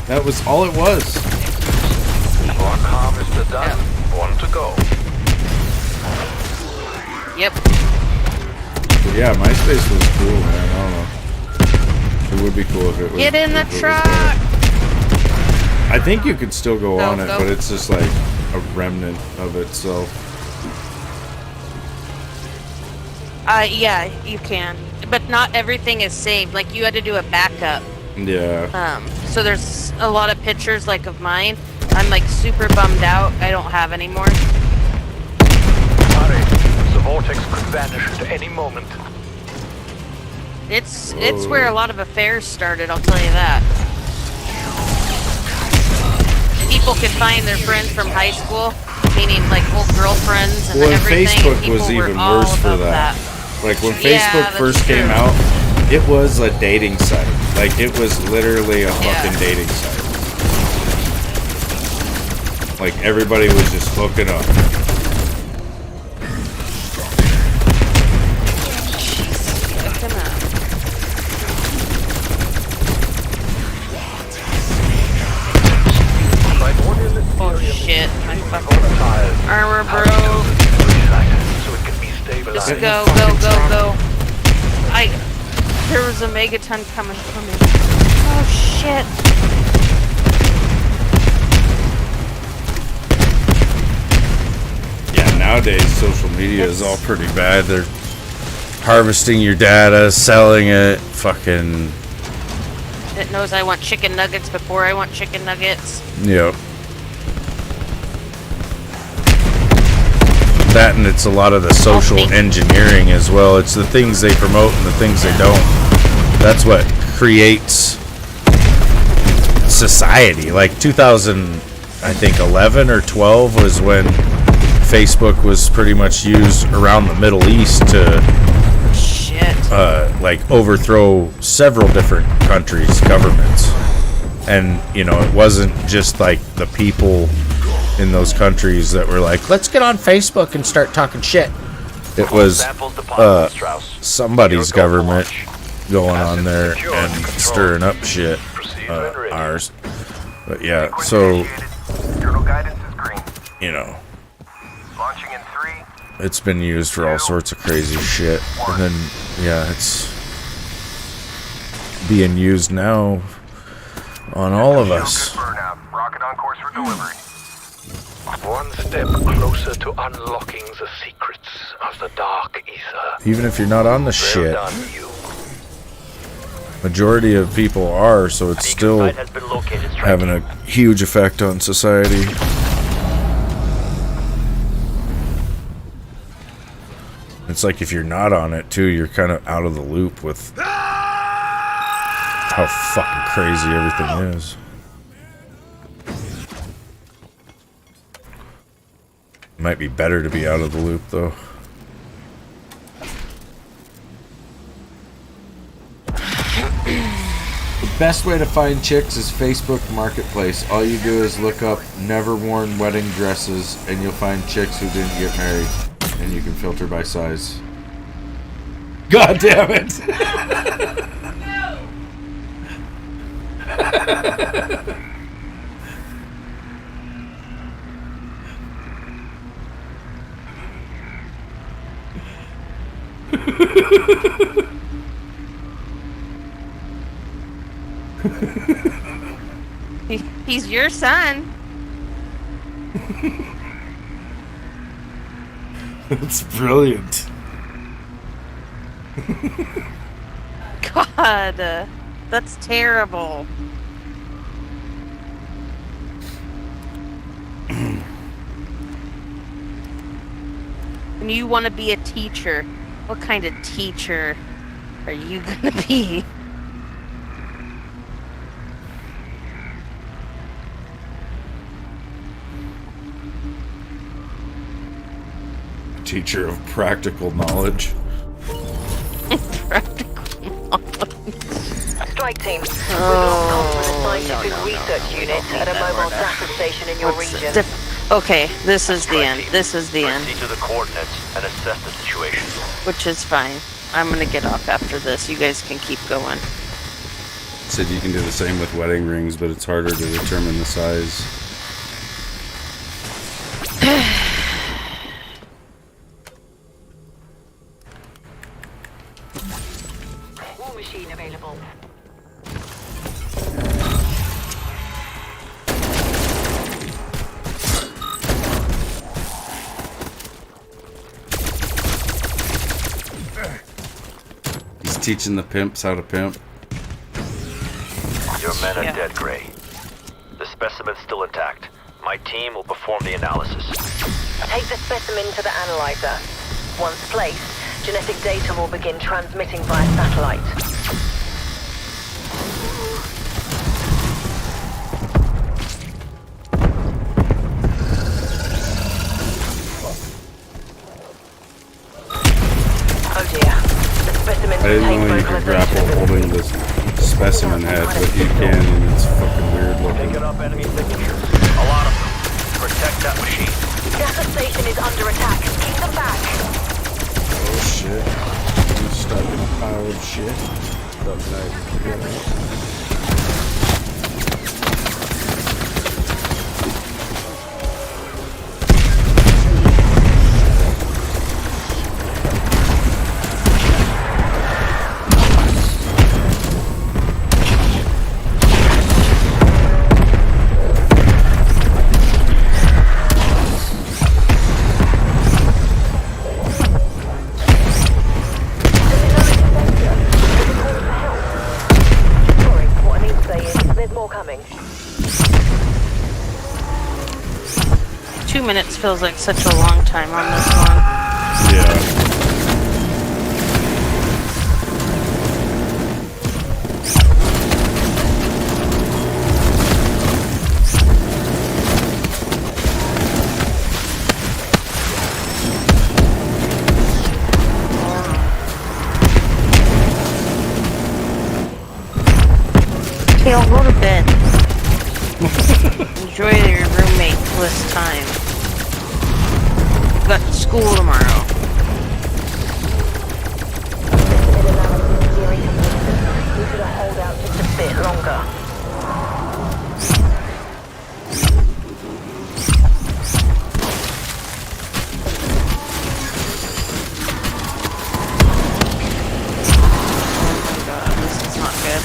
That was all it was. One harvester done. One to go. Yep. But yeah, MySpace was cool, man. I don't know. It would be cool if it was. Get in the if it was truck. better. I think you could still go on it, go. but it's just like a remnant of itself. Yeah, you can. But not everything is saved. Like, you had to do a backup. Yeah. So there's a lot of pictures, like, of mine. I'm, like, super bummed out. I don't have anymore. Hurry. The vortex could vanish at any moment. It's where a lot of affairs started, I'll tell you that. People could find their friends from high school, meaning, like, old girlfriends and Well, everything. Facebook People was were even all worse for about that. Like when Yeah, Facebook that's first came true. out, it was a dating site. Like it was literally a fucking dating site. Like everybody was just hooking up. Oh shit, my fucking armor broke. Just go. There was a megaton coming for me. Oh shit. Yeah, nowadays social media is all pretty bad. They're harvesting your data, selling it, fucking. It knows I want chicken nuggets before I want chicken nuggets. Yep. That and it's a lot of the social engineering as well. It's the things they promote and the things they don't. That's what creates society. Like 2011 or 12 was when Facebook was pretty much used around the Middle East to like overthrow several different countries' governments. And, you know, it wasn't just like the people in those countries that were like, let's get on Facebook and start talking shit. It was somebody's government going on there and stirring up shit. Ours. But yeah, so, you know, it's been used for all sorts of crazy shit. And then, yeah, it's being used now on all of us. Rocket on course for delivery. One step closer to unlocking the secrets of the Dark Ether. Even if you're not on the shit, Well done, you. majority of people are, so it's still having a huge effect on society. It's like if you're not on it too, you're kind of out of the loop with how fucking crazy everything is. Might be better to be out of the loop though. The best way to find chicks is Facebook Marketplace. All you do is look up never worn wedding dresses and you'll find chicks who didn't get married. And you can filter by size. God damn it! He's your son. That's brilliant. God, that's terrible. And you want to be a teacher. What kind of teacher are you gonna be? Teacher of practical knowledge. Practical knowledge. Strike team. We've lost Cartman Scientific Research Unit at a mobile data station in your region. Okay, this is the end. This is the end. Proceed to the coordinates and assess the situation. Which is fine. I'm gonna get off after this. You guys can keep going. Said you can do the same with wedding rings, but it's harder to determine the size. War machine available. He's teaching the pimps how to pimp. Your men are dead, Gray. The specimen's still intact. My team will perform the analysis. Take the specimen to the analyzer. Once placed, genetic data will begin transmitting via satellite. Oh dear. The specimen I didn't know you could grapple holding this specimen head, but you can, and it's fucking weird looking. Picking up enemy signatures. A lot of them. Protect that machine. Data station is under attack. Keep them back. Oh shit. I'm stuck in a pile of shit. Stuck nice together. Sorry, what I mean to say is there's more coming. 2 minutes feels like such a long time on this one. Yeah. Okay, I'll go to bed. Enjoy your roommate-less time. Got school tomorrow. We should hold out just a bit longer. Oh my god, this is not good.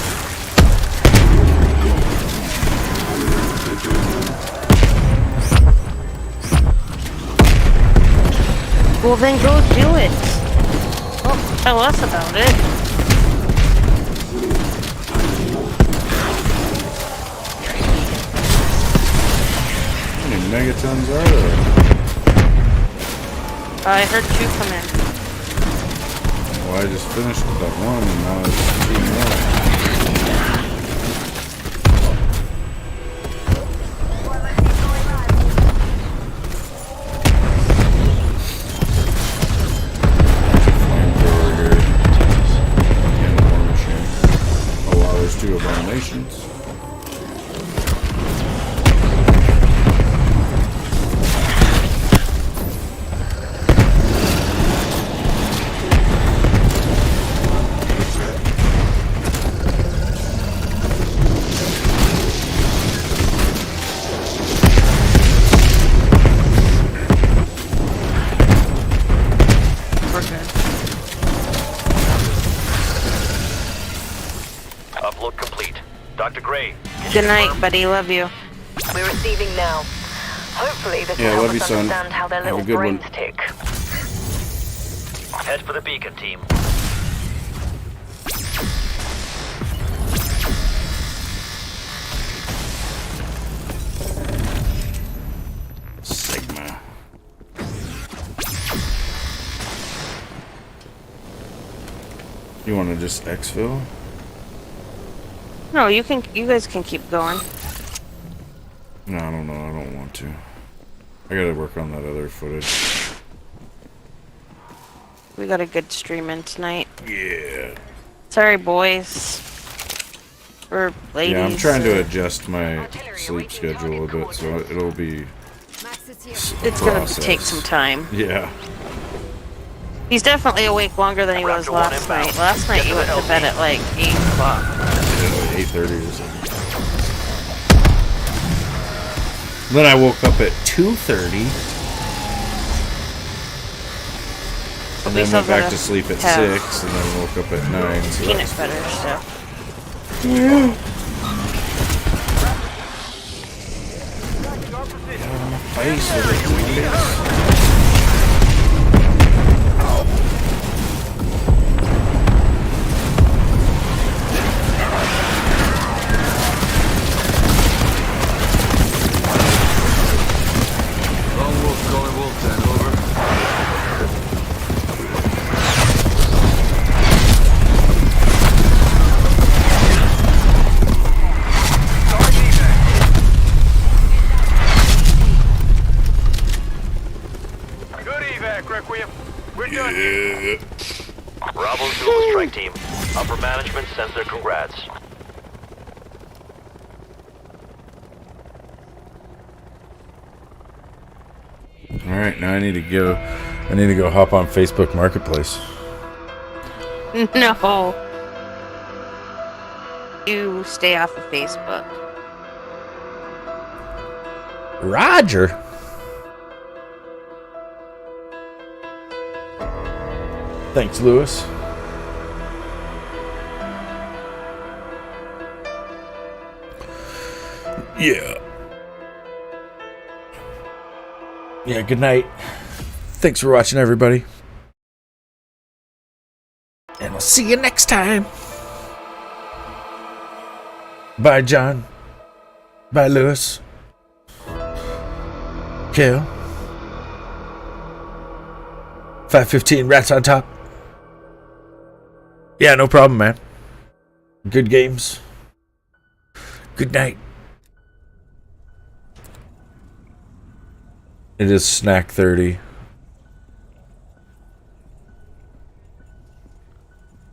Well, then go do it. Well, tell us about it. How many megatons are there? I heard 2 come in. Well, I just finished that one, and now it's 2 more. Two abominations. Upload complete. Dr. Gray. Good night, buddy. Love you. We're receiving now. Hopefully this Yeah, will love help you, us son. understand how their Have a little good brains one. tick. Head for the beacon, team. Sigma. You want to just exfil? No, you can. You guys can keep going. No, I don't know. I don't want to. I gotta work on that other footage. We got a good stream in tonight. Yeah. Sorry, boys. Or ladies. Yeah, I'm trying to adjust my sleep schedule a bit, so it'll be. It's gonna take some time. Yeah. He's definitely awake longer than he was last night. Last night he went to bed at like 8 o'clock. 8:30 or something. Then I woke up at 2:30. And then went back to sleep at 6, and then woke up at 9. So peanut butter stuff. Yeah. Get out of my face with it. Lone Wolf calling Wolf 10, over. Good evac, Requiem. We're done. Bravo Zulu strike team. Upper management sends their congrats. Alright, now I need to go hop on Facebook Marketplace. No. You stay off of Facebook. Roger. Thanks, Lewis. Yeah. Yeah, good night. Thanks for watching, everybody. And I'll see you next time. Bye, John. Bye, Lewis. Kale. 515 rats on top. Yeah, no problem, man. Good games. Good night. It is snack 30.